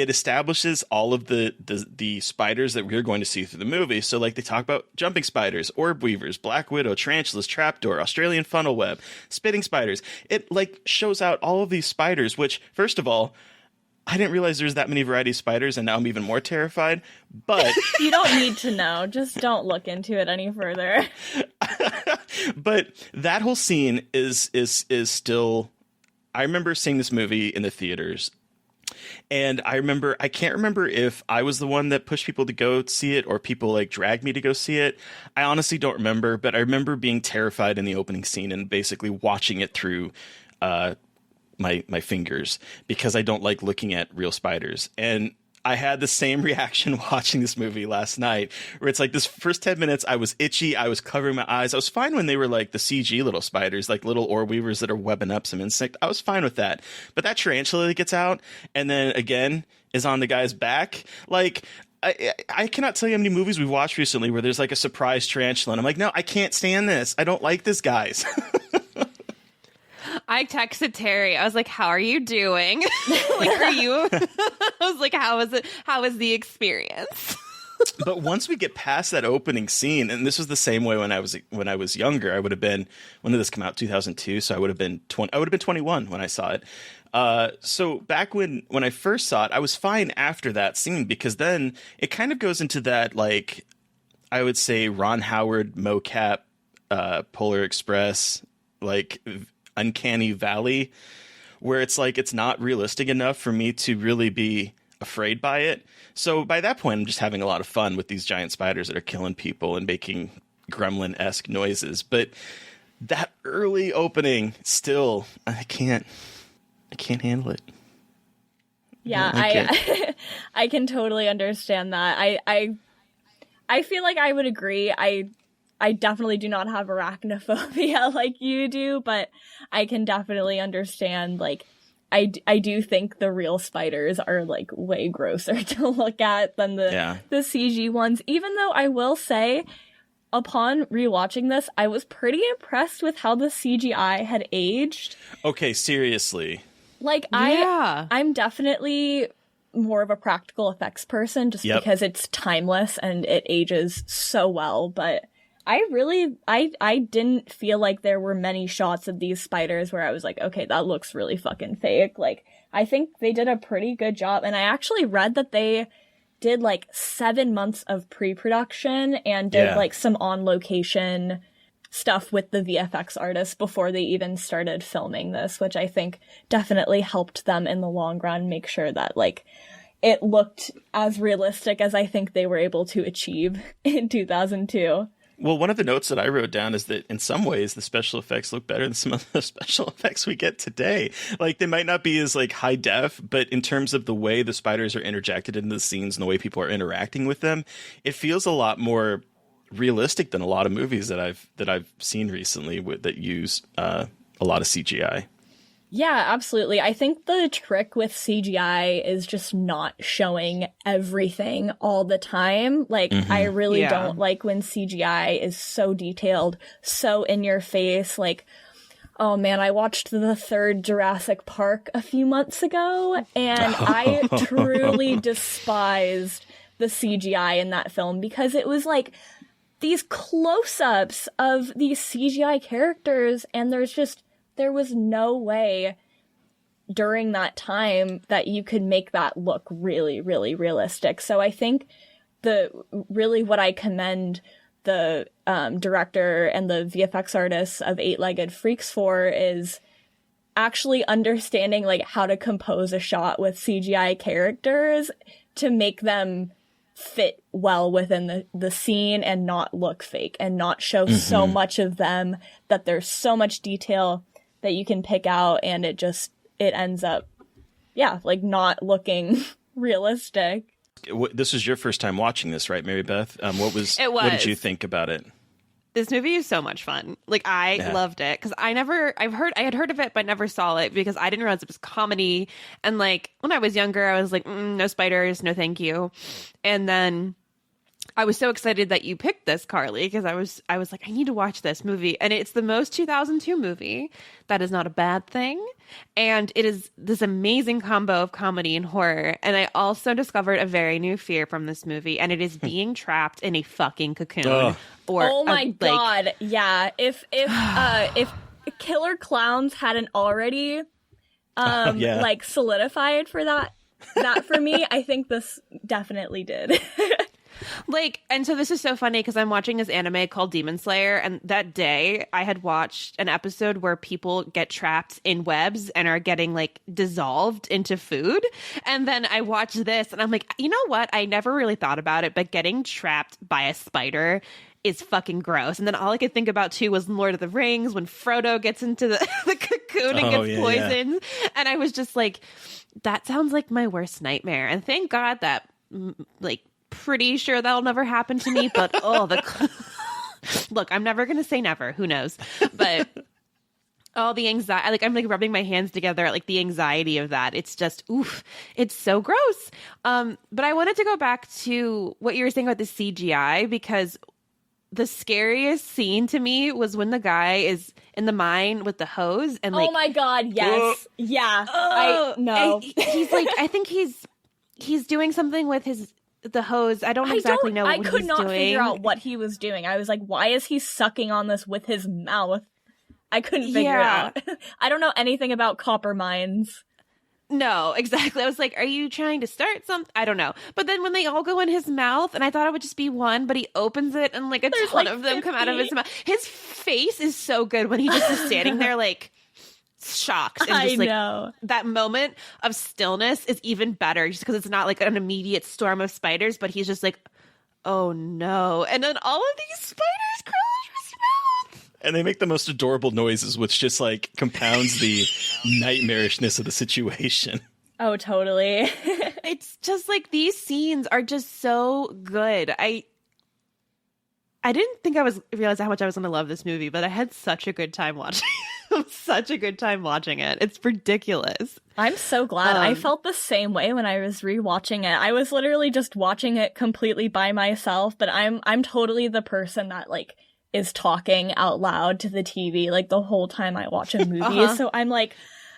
establishes all of the spiders that we're going to see through the movie. So like they talk about jumping spiders, orb weavers, black widow, tarantulas, trapdoor, Australian funnel web, spitting spiders. It like shows out all of these spiders, which, first of all, I didn't realize there's that many varieties of spiders, and now I'm even more terrified. But you don't need to know. Just don't look into it any further. But that whole scene is still. I remember seeing this movie in the theaters. And I can't remember if I was the one that pushed people to go see it or people like dragged me to go see it. I honestly don't remember, but I remember being terrified in the opening scene and basically watching it through my fingers, because I don't like looking at real spiders. And I had the same reaction watching this movie last night, where it's like this first 10 minutes, I was itchy. I was covering my eyes. I was fine when they were like the CG little spiders, like little orb weavers that are webbing up some insect. I was fine with that. But that tarantula that gets out and then again is on the guy's back. Like, I cannot tell you how many movies we've watched recently where there's like a surprise tarantula. And I'm like, no, I can't stand this. I don't like this, guys. I texted Terry. I was like, how are you doing? Like, are you? I was like, how is it? How is the experience? But once we get past that opening scene, and this was the same way when I was younger, I would have been, when did this come out? 2002. So I would have been 20. I would have been 21 when I saw it. So back when I first saw it, I was fine after that scene, because then it kind of goes into that, like, I would say Ron Howard mocap, Polar Express, like Uncanny Valley, where it's like it's not realistic enough for me to really be afraid by it. So by that point, I'm just having a lot of fun with these giant spiders that are killing people and making gremlin-esque noises. But that early opening, still, I can't handle it. Yeah, I can totally understand that. I feel like I would agree. I definitely do not have arachnophobia like you do, but I can definitely understand, like, I do think the real spiders are, like, way grosser to look at than the CG ones, even though I will say, upon rewatching this, I was pretty impressed with how the CGI had aged. Okay, seriously. Like, I'm definitely more of a practical effects person just because it's timeless and it ages so well, but I didn't feel like there were many shots of these spiders where I was like, okay, that looks really fucking fake. Like, I think they did a pretty good job. And I actually read that they did like 7 months of pre-production and did like some on-location stuff with the VFX artists before they even started filming this, which I think definitely helped them in the long run make sure that, like, it looked as realistic as I think they were able to achieve in 2002. Well, one of the notes that I wrote down is that in some ways the special effects look better than some of the special effects we get today. Like, they might not be as like high def, but in terms of the way the spiders are interjected into the scenes and the way people are interacting with them, it feels a lot more realistic than a lot of movies that I've seen recently that use a lot of CGI. Yeah, absolutely. I think the trick with CGI is just not showing everything all the time. Like, I really don't like when CGI is so detailed, so in your face. Like, oh man, I watched the third Jurassic Park a few months ago, and I truly despised the CGI in that film because it was like these close-ups of these CGI characters, and there was no way during that time that you could make that look really, really realistic. So I think what I commend the director and the VFX artists of Eight-Legged Freaks for is actually understanding like how to compose a shot with CGI characters to make them fit well within the scene and not look fake and not show so much of them that there's so much detail that you can pick out, and it ends up, like not looking realistic. This was your first time watching this, right, Mary Beth? What did you think about it? This movie is so much fun. Like, I loved it because I had heard of it, but never saw it because I didn't realize it was comedy. And like, when I was younger, I was like, no spiders, no thank you. And then I was so excited that you picked this, Karlee, because I was like, I need to watch this movie. And it's the most 2002 movie. That is not a bad thing. And it is this amazing combo of comedy and horror. And I also discovered a very new fear from this movie, and it is being trapped in a fucking cocoon. Oh my God. Yeah. If Killer Clowns hadn't already like solidified for that for me, I think this definitely did. Like, and so this is so funny because I'm watching this anime called Demon Slayer, and that day I had watched an episode where people get trapped in webs and are getting like dissolved into food. And then I watched this and I'm like, you know what? I never really thought about it, but getting trapped by a spider is fucking gross. And then all I could think about too was Lord of the Rings when Frodo gets into the cocoon and gets poisoned. And I was just like, that sounds like my worst nightmare. And thank God that like, pretty sure that'll never happen to me, but look, I'm never gonna say never, who knows, but all the anxiety, like I'm like rubbing my hands together at like the anxiety of that. It's just it's so gross. But I wanted to go back to what you were saying about the CGI, because the scariest scene to me was when the guy is in the mine with the hose and like, oh my God, yes. I know. He's like, I think he's doing something with the hose. I don't exactly know what he's doing. I could not figure out what he was doing. I was like, why is he sucking on this with his mouth? I couldn't figure it out. I don't know anything about copper mines. No, exactly. I was like, are you trying to start something? I don't know. But then when they all go in his mouth, and I thought it would just be one, but he opens it and like there's ton of them come out of his mouth. His face is so good when he just is standing there like shocked, and just like that moment of stillness is even better just because it's not like an immediate storm of spiders, but he's just like, oh no, and then all of these spiders crawl into his mouth and they make the most adorable noises, which just like compounds the nightmarishness of the situation. Oh totally. It's just like these scenes are just so good. I didn't think I was realize how much I was going to love this movie, but I had such a good time watching such a good time watching it. It's ridiculous. I'm so glad. I felt the same way when I was rewatching it. I was literally just watching it completely by myself, but I'm totally the person that like is talking out loud to the TV like the whole time I watch a movie. So I'm like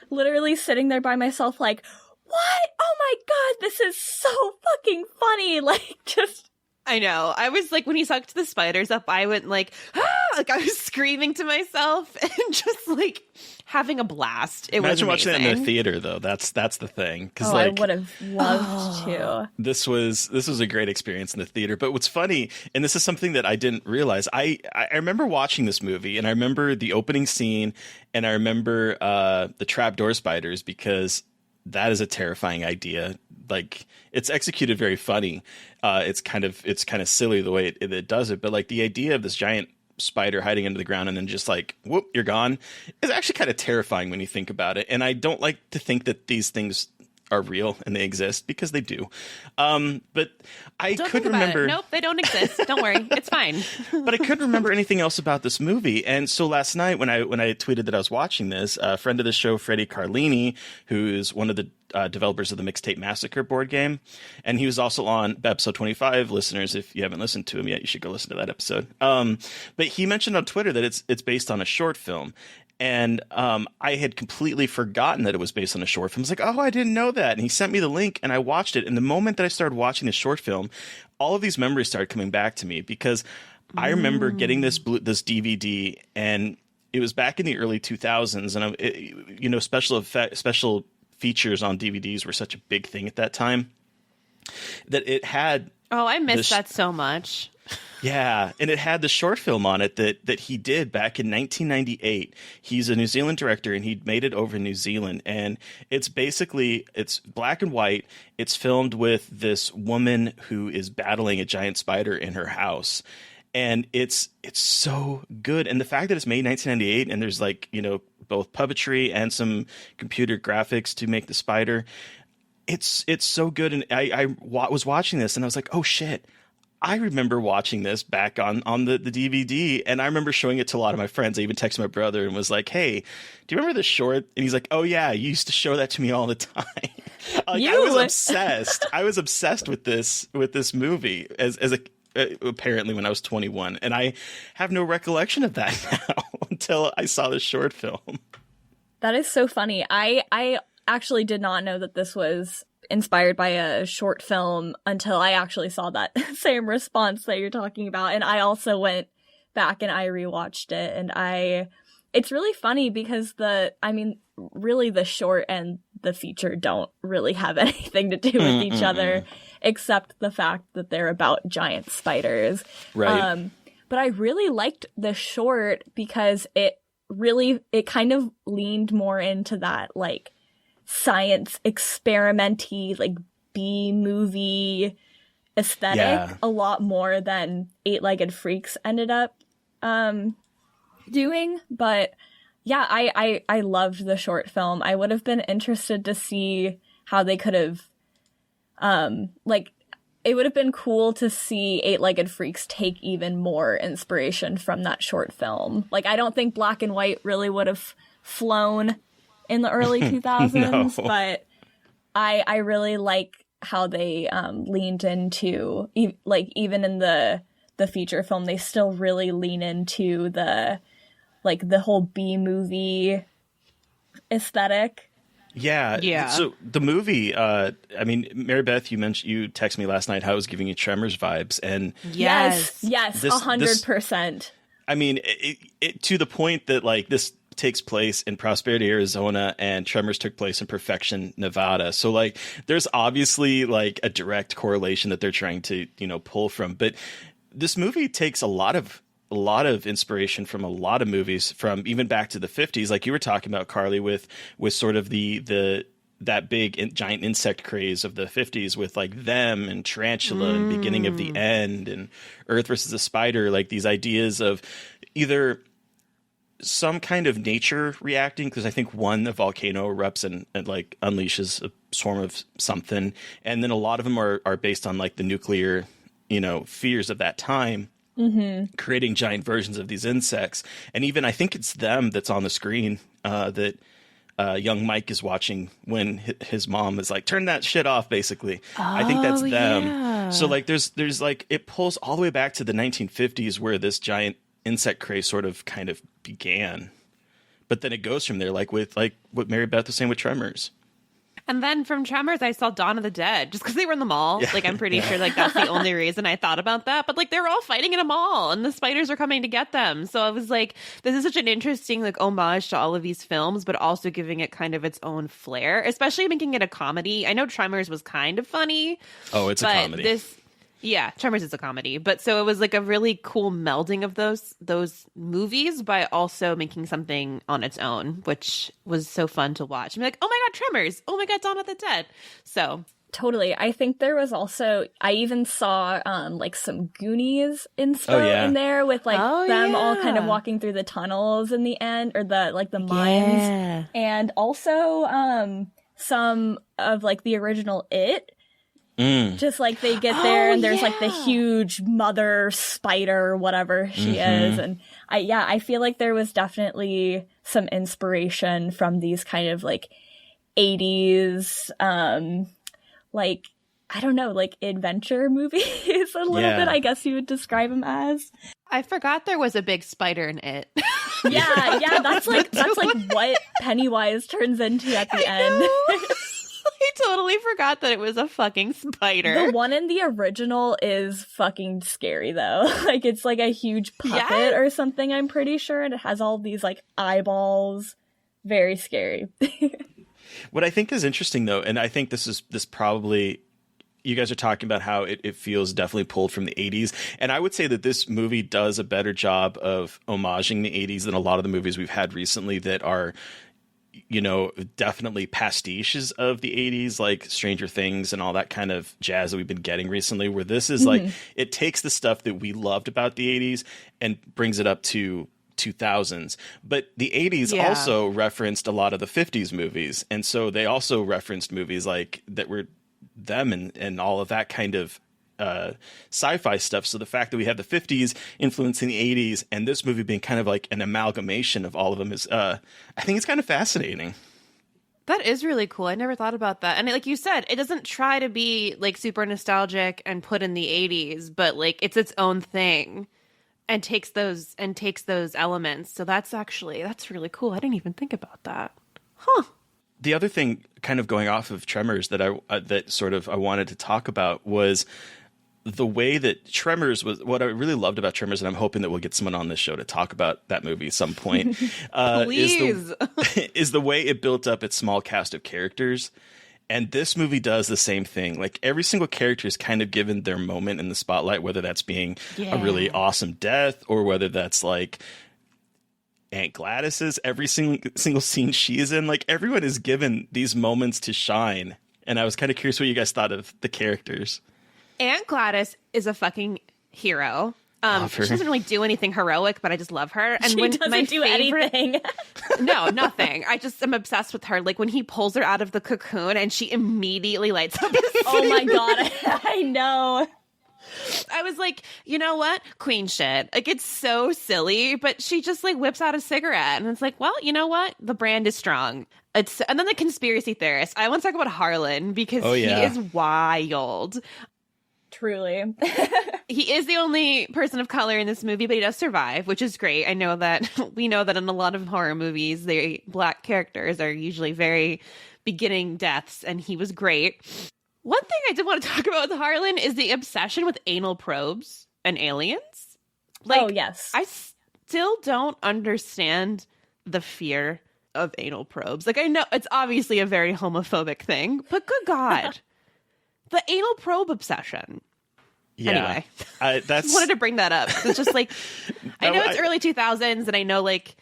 literally sitting there by myself like, what? Oh my God, this is so fucking funny. Like just I know. I was like, when he sucked the spiders up, I went like, like I was screaming to myself and just like having a blast. Imagine watching that in the theater, though. That's the thing. Because like, I would have loved to. This was a great experience in the theater. But what's funny, and this is something that I didn't realize, I remember watching this movie, and I remember the opening scene, and I remember the trapdoor spiders, because that is a terrifying idea. Like, it's executed very funny. It's kind of silly the way it does it, but like the idea of this giant spider hiding under the ground and then just like, whoop, you're gone, is actually kind of terrifying when you think about it. And I don't like to think that these things are real and they exist, because they do. But I Don't couldn't think about remember. it. Nope, they don't exist. Don't worry, it's fine. But I couldn't remember anything else about this movie. And so last night when I tweeted that I was watching this, a friend of the show, Freddie Karlee, who is one of the developers of the Mixtape Massacre board game, and he was also on episode 25. Listeners, if you haven't listened to him yet, you should go listen to that episode. But he mentioned on Twitter that it's based on a short film. And I had completely forgotten that it was based on a short film. I was like, oh, I didn't know that. And he sent me the link, and I watched it. And the moment that I started watching the short film, all of these memories started coming back to me, because I remember getting this DVD, and it was back in the early 2000s. And special features on DVDs were such a big thing at that time that it had. Oh, I missed that so much. Yeah, and it had the short film on it that he did back in 1998. He's a New Zealand director, and he'd made it over in New Zealand. And it's black and white. It's filmed with this woman who is battling a giant spider in her house. And it's so good. And the fact that it's made in 1998 and there's both puppetry and some computer graphics to make the spider, it's so good. And I was watching this and I was like, oh shit. I remember watching this back on the DVD, and I remember showing it to a lot of my friends. I even texted my brother and was like, hey, do you remember this short? And he's like, oh yeah, you used to show that to me all the time. I was obsessed. I was obsessed with this movie apparently when I was 21, and I have no recollection of that now until I saw this short film. That is so funny. I actually did not know that this was inspired by a short film until I actually saw that same response that you're talking about. And I also went back and I rewatched it, and it's really funny because really the short and the feature don't really have anything to do with each other, except the fact that they're about giant spiders. Right. But I really liked the short because it kind of leaned more into that like science experimenty, like B-movie aesthetic a lot more than Eight-Legged Freaks ended up doing. But yeah, I loved the short film. I would have been interested to see how they could have it would have been cool to see Eight-Legged Freaks take even more inspiration from that short film. Like, I don't think black and white really would have flown in the early 2000s, no. But I really like how they leaned into, even in the feature film, they still really lean into the whole B-movie aesthetic. Yeah. So the movie, Mary Beth, you texted me last night how it was giving you Tremors vibes, and yes, 100%. I mean, it to the point that this takes place in Prosperity, Arizona, and Tremors took place in Perfection, Nevada. So there's obviously a direct correlation that they're trying to pull from. But this movie takes a lot of inspiration from a lot of movies from even back to the 50s, like you were talking about, Karlee, with sort of that big giant insect craze of the 50s with Them and Tarantula and Beginning of the End and Earth versus the Spider, these ideas of either some kind of nature reacting, because I think a volcano erupts and unleashes a swarm of something, and then a lot of them are based on the nuclear fears of that time. Mm-hmm. Creating giant versions of these insects. And even I think it's Them that's on the screen that young Mike is watching when his mom is turn that shit off, basically. I think that's Them. Yeah. So there's it pulls all the way back to the 1950s where this giant insect craze sort of kind of began. But then it goes from there, with what Mary Beth was saying with Tremors. And then from Tremors, I saw Dawn of the Dead, just because they were in the mall. Yeah. I'm pretty sure that's the only reason I thought about that. But they were all fighting in a mall, and the spiders are coming to get them. So I was this is such an interesting homage to all of these films, but also giving it kind of its own flair, especially making it a comedy. I know Tremors was kind of funny. Oh, it's a comedy. Yeah, Tremors is a comedy, but so it was a really cool melding of those movies, by also making something on its own, which was so fun to watch. I'm oh my god, Tremors! Oh my god, Dawn of the Dead! So totally, I think there was also, I even saw some Goonies inspo in there with them all kind of walking through the tunnels in the end, or the mines, and also some of like the original It. Just like they get there and there's like the huge mother spider, whatever she is. And I feel like there was definitely some inspiration from these kind of like 80s, like, I don't know, like adventure movies a little bit, I guess you would describe them as. I forgot there was a big spider in It. Yeah, that's like what Pennywise turns into at the end. I totally forgot that it was a fucking spider. The one in the original is fucking scary though. Like it's like a huge puppet or something, I'm pretty sure, and it has all these like eyeballs. Very scary. What I think is interesting though, and I think this probably, you guys are talking about how it feels definitely pulled from the 80s. And I would say that this movie does a better job of homaging the 80s than a lot of the movies we've had recently that are, you know, definitely pastiches of the 80s, like Stranger Things and all that kind of jazz that we've been getting recently, where this is like, it takes the stuff that we loved about the 80s and brings it up to 2000s. But the 80s also referenced a lot of the 50s movies. And so they also referenced movies like that were them and all of that kind of sci-fi stuff. So the fact that we have the 50s influencing the 80s and this movie being kind of like an amalgamation of all of them is, I think it's kind of fascinating. That is really cool. I never thought about that. And like you said, it doesn't try to be like super nostalgic and put in the 80s, but like it's its own thing and takes those elements. So that's really cool. I didn't even think about that. Huh. The other thing kind of going off of Tremors that I wanted to talk about was the way that Tremors was, what I really loved about Tremors, and I'm hoping that we'll get someone on this show to talk about that movie at some point, Please. is the way it built up its small cast of characters. And this movie does the same thing. Like every single character is kind of given their moment in the spotlight, whether that's being a really awesome death or whether that's like Aunt Gladys's every single scene she is in. Like everyone is given these moments to shine. And I was kind of curious what you guys thought of the characters. Aunt Gladys is a fucking hero. She doesn't really do anything heroic, but I just love her. And she doesn't do anything. No, nothing. I just am obsessed with her. Like when he pulls her out of the cocoon and she immediately lights up his Oh my god, I know. I was like, you know what? Queen shit. Like it's so silly, but she just like whips out a cigarette and it's like, well, you know what? The brand is strong. And then the conspiracy theorist. I want to talk about Harlan because he is wild. Truly. He is the only person of color in this movie, but he does survive, which is great. We know that in a lot of horror movies, the black characters are usually very beginning deaths, and he was great. One thing I did want to talk about with Harlan is the obsession with anal probes and aliens. Like, oh, yes. I still don't understand the fear of anal probes. Like, I know it's obviously a very homophobic thing, but good God. The anal probe obsession. Yeah. Anyway, I just wanted to bring that up. It's just like, I know it's early 2000s, and I know like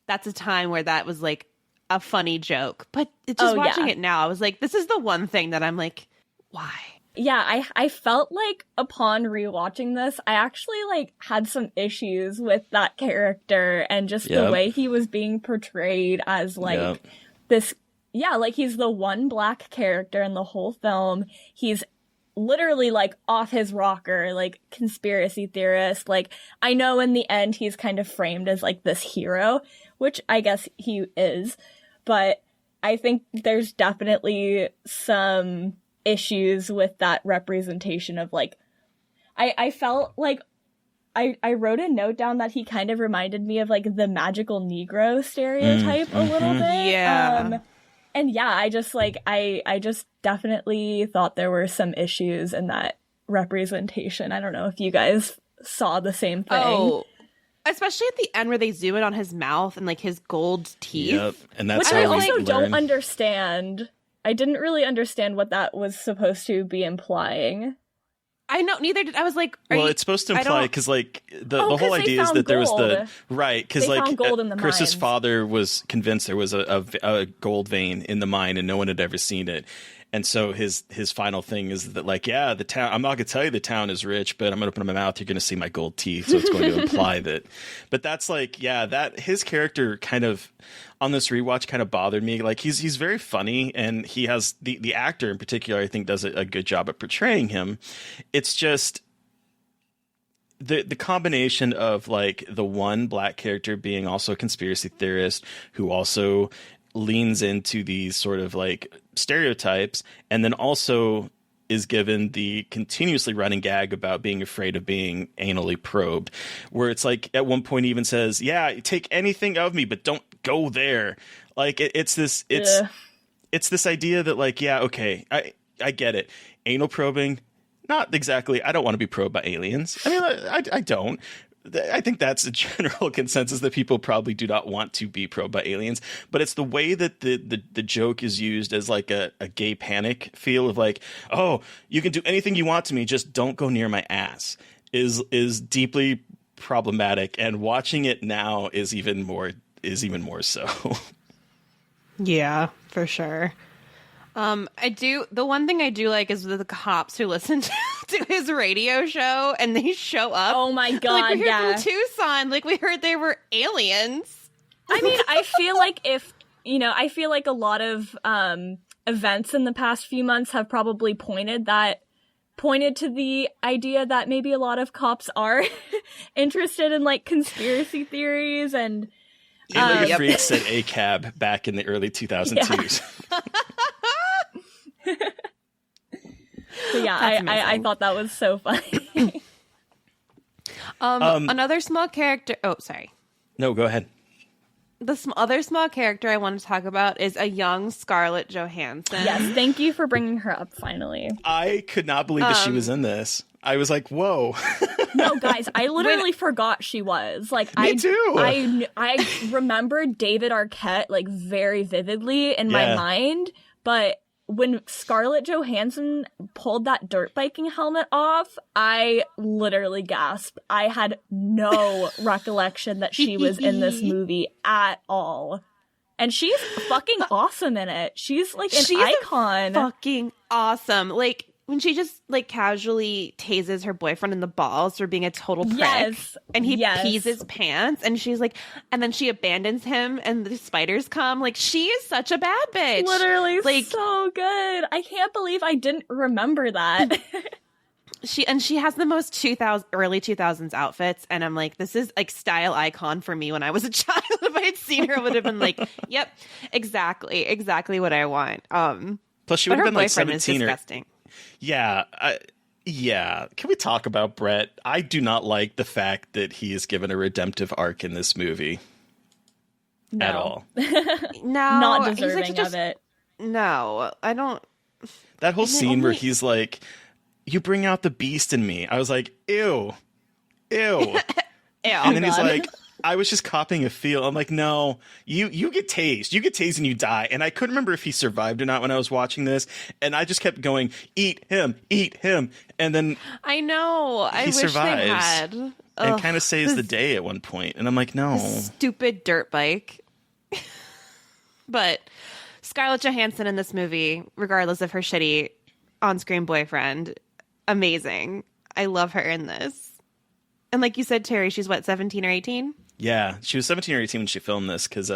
that's a time where that was like a funny joke. But just watching it now, I was like, this is the one thing that I'm like, why? Yeah, I felt like upon rewatching this, I actually like had some issues with that character and just the way he was being portrayed as like this. Yeah, like he's the one black character in the whole film. He's literally like off his rocker, like conspiracy theorist. Like I know in the end he's kind of framed as like this hero, which I guess he is. But I think there's definitely some issues with that representation of like, I felt like I wrote a note down that he kind of reminded me of like the magical Negro stereotype a little bit. Yeah. And yeah, I just like, I just definitely thought there were some issues in that representation. I don't know if you guys saw the same thing. Oh, especially at the end where they zoom in on his mouth and like his gold teeth. Yep. And that's Which how I we also learn. don't understand. I didn't really understand what that was supposed to be implying. I know, neither did I. Was like, it's supposed to imply because like the whole 'cause they idea is found that there was gold. because They like found gold in the Chris's mines. father was convinced there was a gold vein in the mine and no one had ever seen it. And so his final thing is that, like, yeah, the town, I'm not going to tell you the town is rich, but I'm going to open my mouth. You're going to see my gold teeth. So it's going to imply that. But that's like, yeah, that his character kind of on this rewatch kind of bothered me. Like, he's very funny, and he has the actor in particular, I think, does a good job at portraying him. It's just the combination of, like, the one black character being also a conspiracy theorist who also leans into these sort of like stereotypes, and then also is given the continuously running gag about being afraid of being anally probed, where it's like at one point he even says, yeah, take anything of me, but don't go there. Like it's this idea that, like, yeah, okay, I get it. Anal probing, not exactly. I don't want to be probed by aliens. I mean, I don't. I think that's a general consensus that people probably do not want to be probed by aliens, but it's the way that the joke is used as like a gay panic feel of like, oh, you can do anything you want to me, just don't go near my ass is deeply problematic, and watching it now is even more so. Yeah, for sure. The one thing I do like is the cops who listen to his radio show and they show up. Oh my God, like, we're here from Tucson. Like, we heard they were aliens. I mean, I feel like a lot of events in the past few months have probably pointed to the idea that maybe a lot of cops are interested in, like, conspiracy theories and Alien Freaks said ACAB back in the early 2002s. But yeah, I thought that was so funny. Another small character. Oh, sorry. No, go ahead. The other small character I want to talk about is a young Scarlett Johansson. Yes, thank you for bringing her up finally. I could not believe that she was in this. I was like, whoa. No, guys, I literally forgot she was. Like, Me too. I remembered David Arquette, like, very vividly in my mind, but when Scarlett Johansson pulled that dirt biking helmet off, I literally gasped. I had no recollection that she was in this movie at all. And she's fucking awesome in it. She's like an icon. Fucking awesome. Like, when she just, like, casually tases her boyfriend in the balls for being a total prick, and he pees his pants, and she's like, and then she abandons him, and the spiders come. Like, she is such a bad bitch. Literally, like, so good. I can't believe I didn't remember that. She has the most early 2000s outfits, and I'm like, this is like style icon for me when I was a child. If I had seen her, I would have been like, yep, exactly what I want. Plus, she would have been like 17 is disgusting. Yeah. Can we talk about Brett? I do not like the fact that he is given a redemptive arc in this movie. No. At all. No. Not deserving of it. No, I don't. That whole scene where he's like, you bring out the beast in me. I was like, ew. And then he's like, I was just copying a feel. I'm like, no, you get tased. You get tased and you die. And I couldn't remember if he survived or not when I was watching this. And I just kept going, eat him. And then I know. I wish survives they had. And kind of saves the day at one point. And I'm like, no. Stupid dirt bike. But Scarlett Johansson in this movie, regardless of her shitty on-screen boyfriend, amazing. I love her in this. And like you said, Terry, she's what, 17 or 18? Yeah, she was 17 or 18 when she filmed this, because,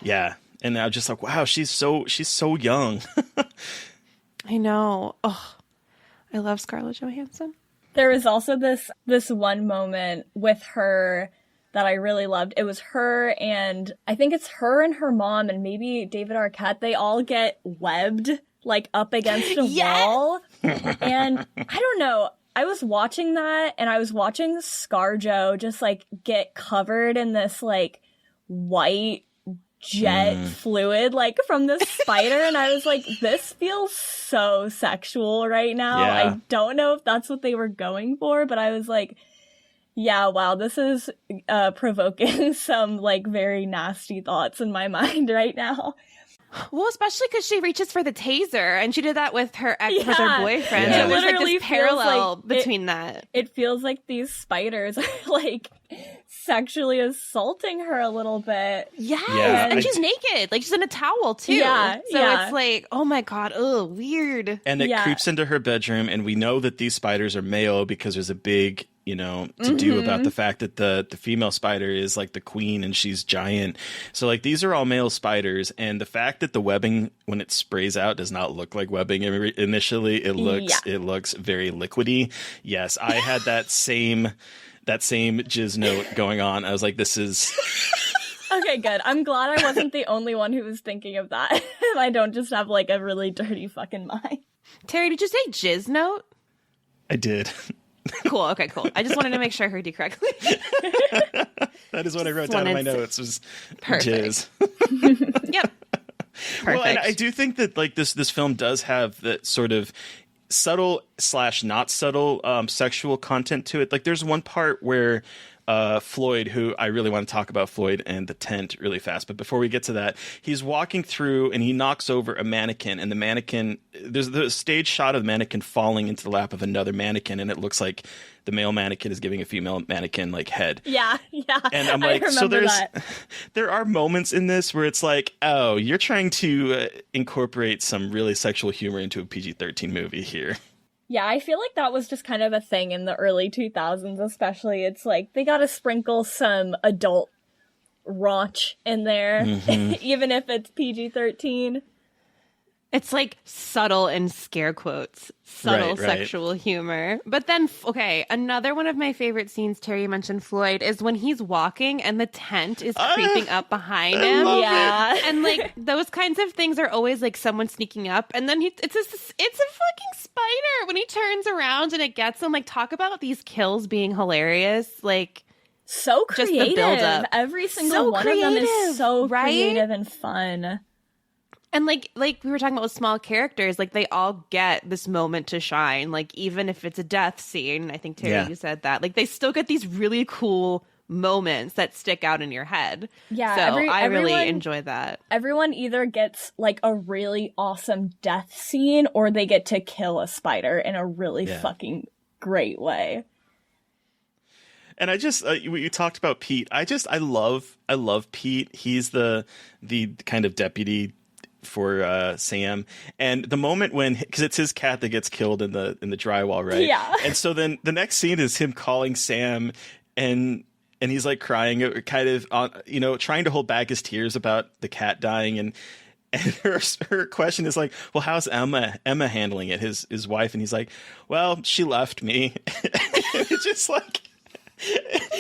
yeah. And I was just like, wow, she's so young. I know. Oh, I love Scarlett Johansson. There was also this one moment with her that I really loved. It was her and, I think it's her and her mom and maybe David Arquette. They all get webbed, like, up against a wall. And I don't know. I was watching that, and I was watching ScarJo just, like, get covered in this, like, white jet fluid, like, from this spider, and I was like, this feels so sexual right now. Yeah. I don't know if that's what they were going for, but I was like, yeah, wow, this is provoking some, like, very nasty thoughts in my mind right now. Well, especially because she reaches for the taser, and she did that with her ex, with her boyfriend. Yeah. So there's like Literally this parallel feels like between that. It feels like these spiders are like sexually assaulting her a little bit. Yes, Yeah, and she's naked, like she's in a towel too. Yeah, so yeah. it's like, oh my god, oh weird. And it Yeah. creeps into her bedroom, and we know that these spiders are male because there's a big, to do about the fact that the female spider is like the queen and she's giant. So like these are all male spiders, and the fact that the webbing when it sprays out does not look like webbing initially, it looks very liquidy. Yes, I had that same jizz note going on. I was like, this is Okay, good. I'm glad I wasn't the only one who was thinking of that. I don't just have like a really dirty fucking mind. Terry, did you say jizz note? I did. Cool. Okay, cool. I just wanted to make sure I heard you correctly. That is what I wrote down in my notes was Perfect. jizz. Yep. Perfect. Well, and I do think that like this film does have that sort of subtle / not subtle sexual content to it. Like there's one part where Floyd, who I really want to talk about Floyd and the tent really fast, but before we get to that, he's walking through and he knocks over a mannequin, and the mannequin, there's the stage shot of the mannequin falling into the lap of another mannequin, and it looks like the male mannequin is giving a female mannequin like head. Yeah. And I'm like, there are moments in this where it's like, oh, you're trying to incorporate some really sexual humor into a PG-13 movie here. Yeah, I feel like that was just kind of a thing in the early 2000s, especially. It's like they gotta sprinkle some adult raunch in there, even if it's PG-13. It's like subtle in scare quotes, subtle Right. sexual humor. But then, okay, another one of my favorite scenes, Terry, you mentioned Floyd, is when he's walking and the tent is creeping up behind him. Yeah. And like those kinds of things are always like someone sneaking up, and then it's a fucking spider when he turns around and it gets him. Like, talk about these kills being hilarious. Like, So just creative. the build-up. Every single So one of them is creative, so right? creative and fun. and like we were talking about with small characters, like they all get this moment to shine. Like even if it's a death scene, I think Terry, you said that. Like they still get these really cool moments that stick out in your head. Yeah, so I really everyone- enjoy that. Everyone either gets like a really awesome death scene or they get to kill a spider in a really fucking great way. And I just you talked about Pete. I love Pete. He's the kind of deputy for Sam, and the moment when, because it's his cat that gets killed in the drywall, right? Yeah. And so then the next scene is him calling Sam, and he's like crying, kind of trying to hold back his tears about the cat dying, and her question is like, well, how's Emma handling it, his wife? And he's like, well, she left me. It's just like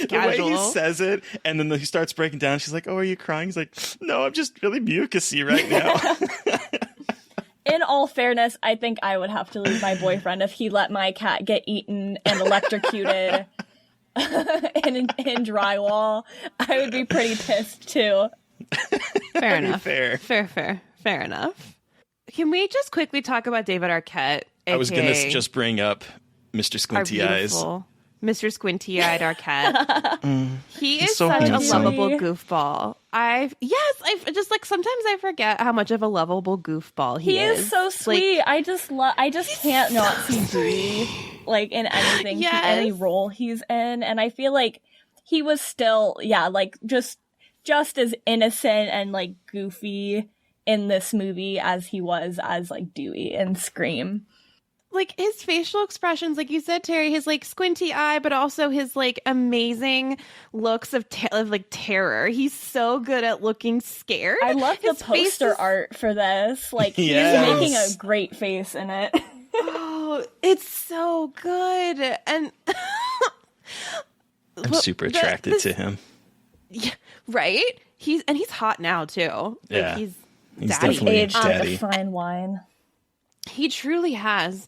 the way he says it, and then he starts breaking down. She's like, oh, are you crying? He's like, no, I'm just really mucusy right now. In all fairness, I think I would have to leave my boyfriend if he let my cat get eaten and electrocuted in drywall. I would be pretty pissed too. Fair enough. Fair. Fair enough. Can we just quickly talk about David Arquette? I was going aka to just bring up Mr. our Squinty Eyes. beautiful Mr. Squinty-eyed Arquette. He is so such a handsome. lovable goofball. I just like sometimes I forget how much of a lovable goofball he is. He is so sweet. I just can't not see Dewey like in anything, any role he's in, and I feel like he was still like just as innocent and like goofy in this movie as he was as like Dewey in Scream. Like his facial expressions, like you said, Terry, his like squinty eye, but also his like amazing looks of terror. He's so good at looking scared. I love the poster art for this. Like he's making a great face in it. Oh, it's so good. And I'm super attracted to him. Yeah, right? He's hot now too. Yeah. Like, he's definitely He's aged like daddy. a fine wine. He truly has.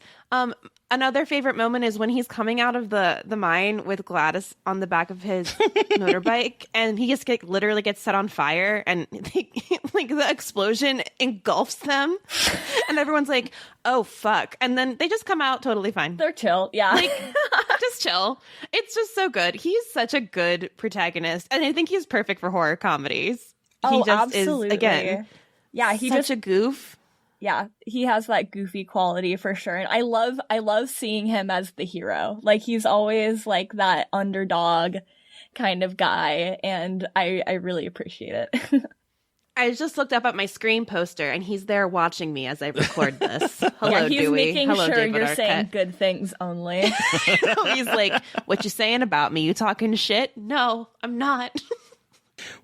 Another favorite moment is when he's coming out of the mine with Gladys on the back of his motorbike, and he just literally gets set on fire, and like the explosion engulfs them, and everyone's like, "Oh fuck!" And then they just come out totally fine. They're chill, yeah. Like just chill. It's just so good. He's such a good protagonist, and I think he's perfect for horror comedies. He just absolutely. is again Yeah, he such a goof. Yeah, he has that goofy quality for sure. And I love seeing him as the hero. Like, he's always like that underdog kind of guy, and I really appreciate it. I just looked up at my screen poster, and he's there watching me as I record this. Hello, yeah, he's Dewey. making Hello, sure David you're Arquette. saying good things only. He's like, what you saying about me? You talking shit? No, I'm not.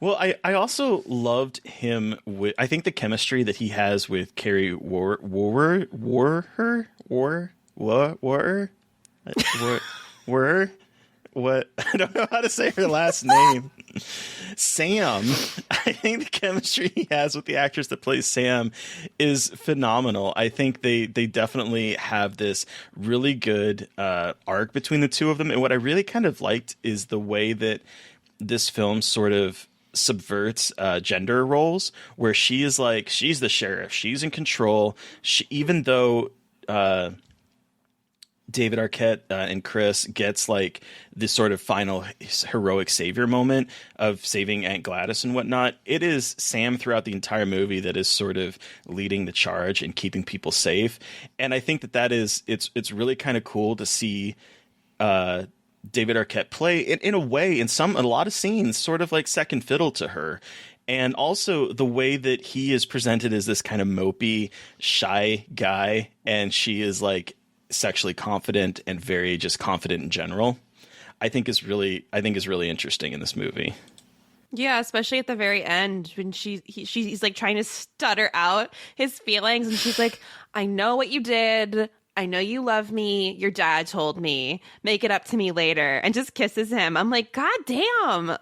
Well, I also loved him with, I think the chemistry that he has with Carrie what? I don't know how to say her last name. Sam. I think the chemistry he has with the actress that plays Sam is phenomenal. I think they definitely have this really good arc between the two of them. And what I really kind of liked is the way that this film sort of subverts gender roles, where she is like, she's the sheriff, she's in control. Even though David Arquette and Chris gets like this sort of final heroic savior moment of saving Aunt Gladys and whatnot, it is Sam throughout the entire movie that is sort of leading the charge and keeping people safe. And I think that is it's really kind of cool to see David Arquette play in a way, in a lot of scenes, sort of like second fiddle to her. And also the way that he is presented as this kind of mopey, shy guy, and she is like sexually confident and very just confident in general, I think is really interesting in this movie. Yeah, especially at the very end when she's like trying to stutter out his feelings, and she's like, I know what you did. I know you love me. Your dad told me. Make it up to me later. And just kisses him. I'm like, God damn.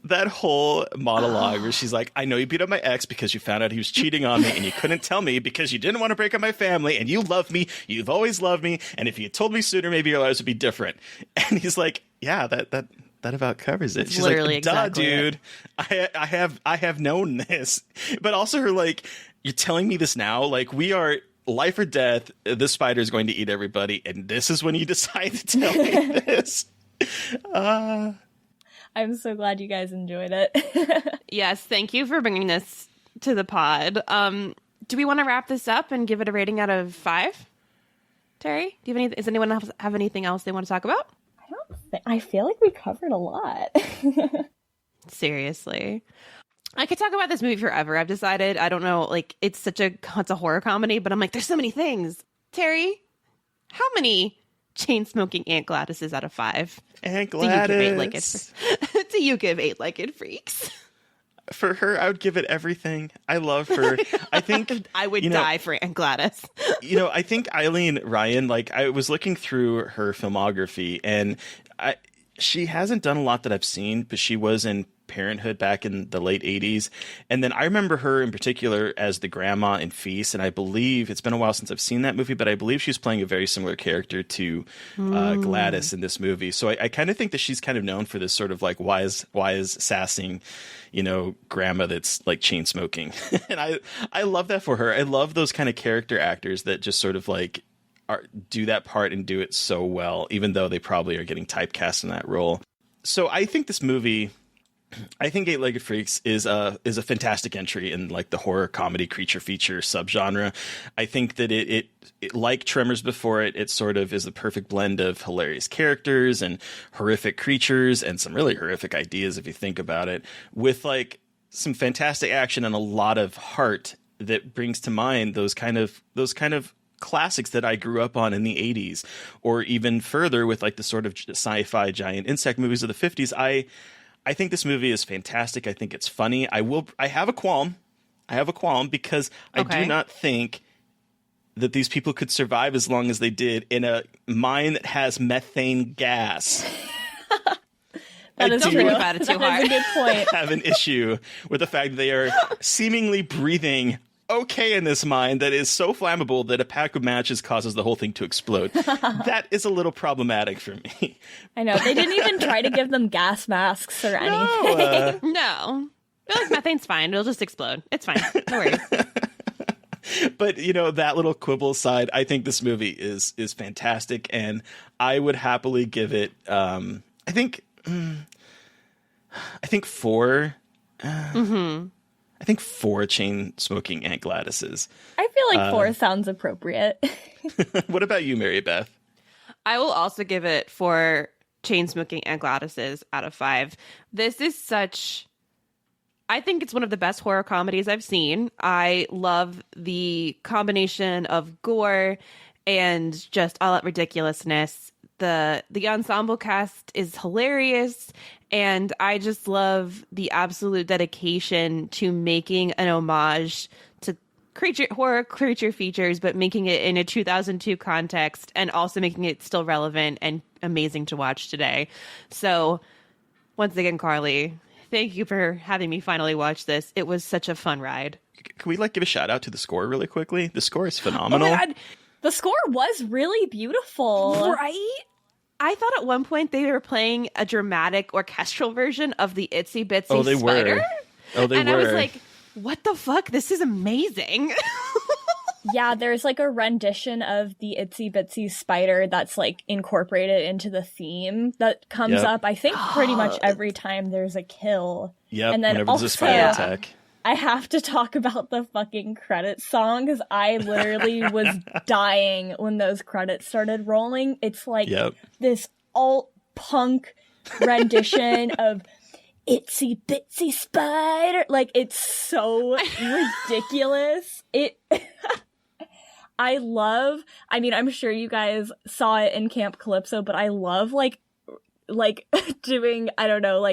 That whole monologue where she's like, I know you beat up my ex because you found out he was cheating on me and you couldn't tell me because you didn't want to break up my family, and you love me. You've always loved me. And if you had told me sooner, maybe your lives would be different. And he's like, yeah, that about covers it. It's she's literally like, duh, exactly dude. I have known this. But also her like, you're telling me this now? Like, we are life or death. This spider is going to eat everybody. And this is when you decide to tell me this. I'm so glad you guys enjoyed it. Yes, thank you for bringing this to the pod. Do we want to wrap this up and give it a rating out of 5? Terry, does anyone else have anything else they want to talk about? I feel like we covered a lot. Seriously. I could talk about this movie forever. I've decided, I don't know, like, it's a horror comedy, but I'm like, there's so many things. Terry, how many chain-smoking Aunt Gladyses out of 5? Aunt Gladys. Do you give 8-legged freaks? For her, I would give it everything. I love her. I think I would die for Aunt Gladys. I think Eileen Ryan, like, I was looking through her filmography, and she hasn't done a lot that I've seen, but she was in Parenthood back in the late 80s. And then I remember her in particular as the grandma in Feast. And I believe it's been a while since I've seen that movie, but I believe she's playing a very similar character to Gladys in this movie. So I kind of think that she's kind of known for this sort of like wise sassing, grandma that's like chain smoking. And I love that for her. I love those kind of character actors that just sort of like do that part and do it so well, even though they probably are getting typecast in that role. So I think this movie, I think Eight-Legged Freaks is a fantastic entry in like the horror comedy creature feature subgenre. I think that it like Tremors before it sort of is the perfect blend of hilarious characters and horrific creatures and some really horrific ideas if you think about it, with like some fantastic action and a lot of heart that brings to mind those kind of classics that I grew up on in the 80s, or even further with like the sort of sci-fi giant insect movies of the 50s. I think this movie is fantastic. I think it's funny. I have a qualm because I do not think that these people could survive as long as they did in a mine that has methane gas. That is don't true. think about it too hard. That's a good point. I have an issue with the fact that they are seemingly breathing okay in this mine that is so flammable that a pack of matches causes the whole thing to explode. That is a little problematic for me. I know. They didn't even try to give them gas masks or anything. No. I feel like methane's fine. It'll just explode. It's fine. No worries. But, that little quibble aside, I think this movie is fantastic, and I would happily give it, I think 4. I think 4 chain smoking Aunt Gladyses. I feel like 4 sounds appropriate. What about you, Mary Beth? I will also give it 4 chain smoking Aunt Gladyses out of 5. This is I think it's one of the best horror comedies I've seen. I love the combination of gore and just all that ridiculousness. The ensemble cast is hilarious, and I just love the absolute dedication to making an homage to horror creature features, but making it in a 2002 context and also making it still relevant and amazing to watch today. So once again, Karlee, thank you for having me finally watch this. It was such a fun ride. Can we give a shout out to the score really quickly? The score is phenomenal. Oh my God. The score was really beautiful. Right? I thought at one point they were playing a dramatic orchestral version of the Itsy Bitsy Spider. And I was like, what the fuck? This is amazing. Yeah, there's a rendition of the Itsy Bitsy Spider that's incorporated into the theme that comes up, I think, pretty much every time there's a kill. Yep, and then whenever there's a spider attack. I have to talk about the fucking credits song because I literally was dying when those credits started rolling. It's this alt-punk rendition of Itsy Bitsy Spider. It's so ridiculous. I'm sure you guys saw it in Camp Calypso, but I love doing, I don't know,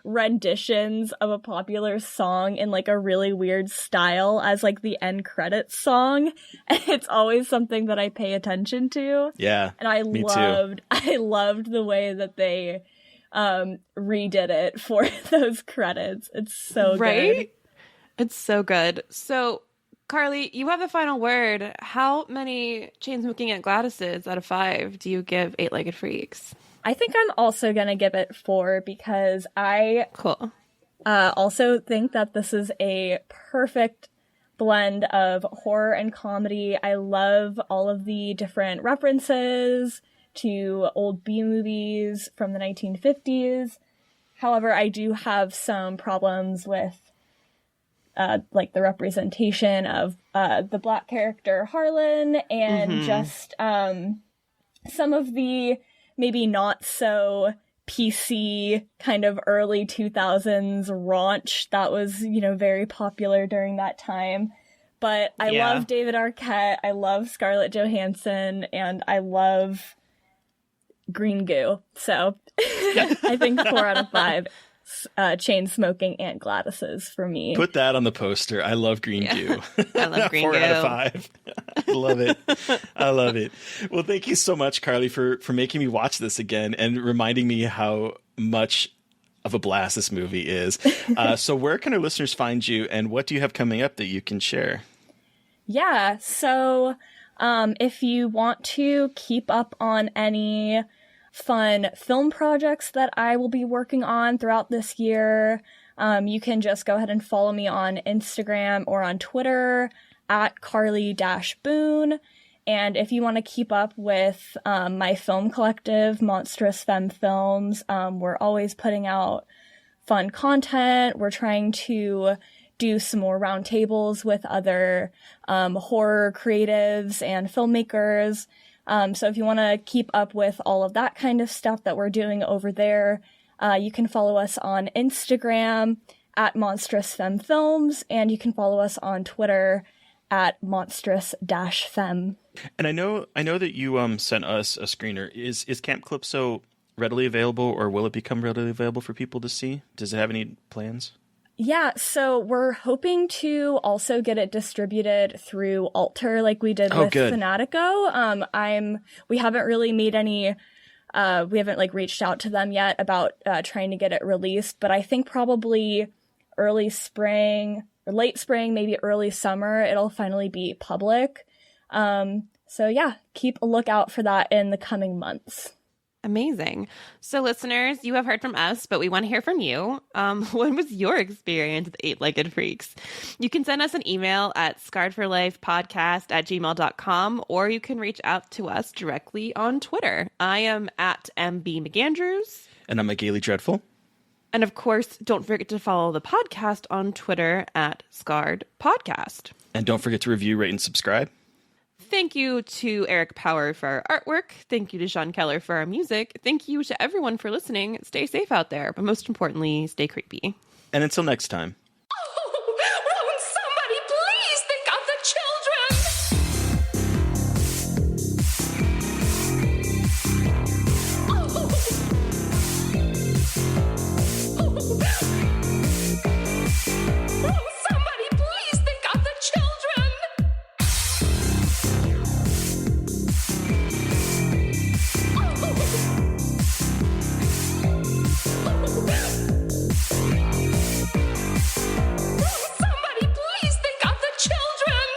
renditions of a popular song in a really weird style as the end credits song. And it's always something that I pay attention to. Yeah. And I loved the way that they redid it for those credits. It's so good. It's so good. So Karlee, you have the final word. How many chain smoking Aunt Gladyses out of 5 do you give Eight-Legged Freaks? I think I'm also going to give it 4 because I also think that this is a perfect blend of horror and comedy. I love all of the different references to old B-movies from the 1950s. However, I do have some problems with the representation of the Black character Harlan and just some of the maybe not so PC kind of early 2000s raunch that was, very popular during that time. But I love David Arquette, I love Scarlett Johansson, and I love green goo. So I think 4 out of 5 chain smoking Aunt Gladyses for me. Put that on the poster. I love green goo. I love green 4 goo. out of 5. I love it. I love it. Well, thank you so much, Karlee, for making me watch this again and reminding me how much of a blast this movie is. So where can our listeners find you, and what do you have coming up that you can share? Yeah, so if you want to keep up on any fun film projects that I will be working on throughout this year, you can just go ahead and follow me on Instagram or on Twitter at Karlee-Boon. And if you want to keep up with my film collective, Monstrous Femme Films, we're always putting out fun content. We're trying to do some more roundtables with other horror creatives and filmmakers. So if you want to keep up with all of that kind of stuff that we're doing over there, you can follow us on Instagram at Monstrous Femme Films, and you can follow us on Twitter at monstrous-femme. And I know that you sent us a screener. Is Camp Calypso readily available, or will it become readily available for people to see? Does it have any plans? Yeah, so we're hoping to also get it distributed through Alter like we did with Fanatico. We haven't really made any, we haven't reached out to them yet about trying to get it released, but I think probably early spring or late spring, maybe early summer, it'll finally be public. So yeah, keep a lookout for that in the coming months. Amazing. So listeners, you have heard from us, but we want to hear from you. What was your experience with Eight-Legged Freaks? You can send us an email at scarredforlifepodcast@gmail.com, or you can reach out to us directly on Twitter. I am at MB McAndrews. And I'm at Gaily Dreadful. And of course, don't forget to follow the podcast on Twitter at Scarred Podcast. And don't forget to review, rate, and subscribe. Thank you to Eric Power for our artwork. Thank you to Sean Keller for our music. Thank you to everyone for listening. Stay safe out there, but most importantly, stay creepy. And until next time. Won't somebody please think of the children? Won't somebody please think of the children? Somebody please think of the children!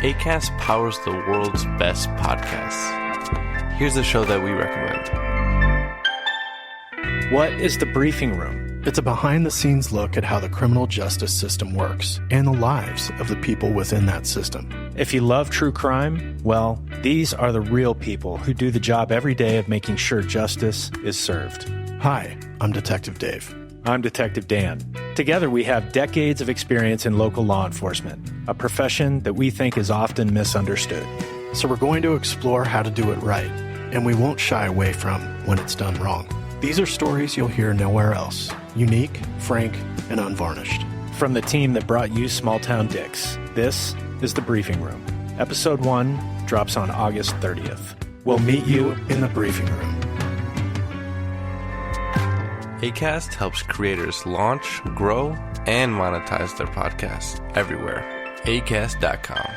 Acast powers the world's best podcasts. Here's a show that we recommend. What is The Briefing Room? It's a behind-the-scenes look at how the criminal justice system works and the lives of the people within that system. If you love true crime, well, these are the real people who do the job every day of making sure justice is served. Hi, I'm Detective Dave. I'm Detective Dan. Together we have decades of experience in local law enforcement, a profession that we think is often misunderstood. So we're going to explore how to do it right, and we won't shy away from when it's done wrong. These are stories you'll hear nowhere else. Unique, frank, and unvarnished. From the team that brought you Small Town Dicks, this is The Briefing Room. Episode 1 drops on August 30th. We'll meet you in the briefing room. Acast helps creators launch, grow, and monetize their podcasts everywhere. Acast.com.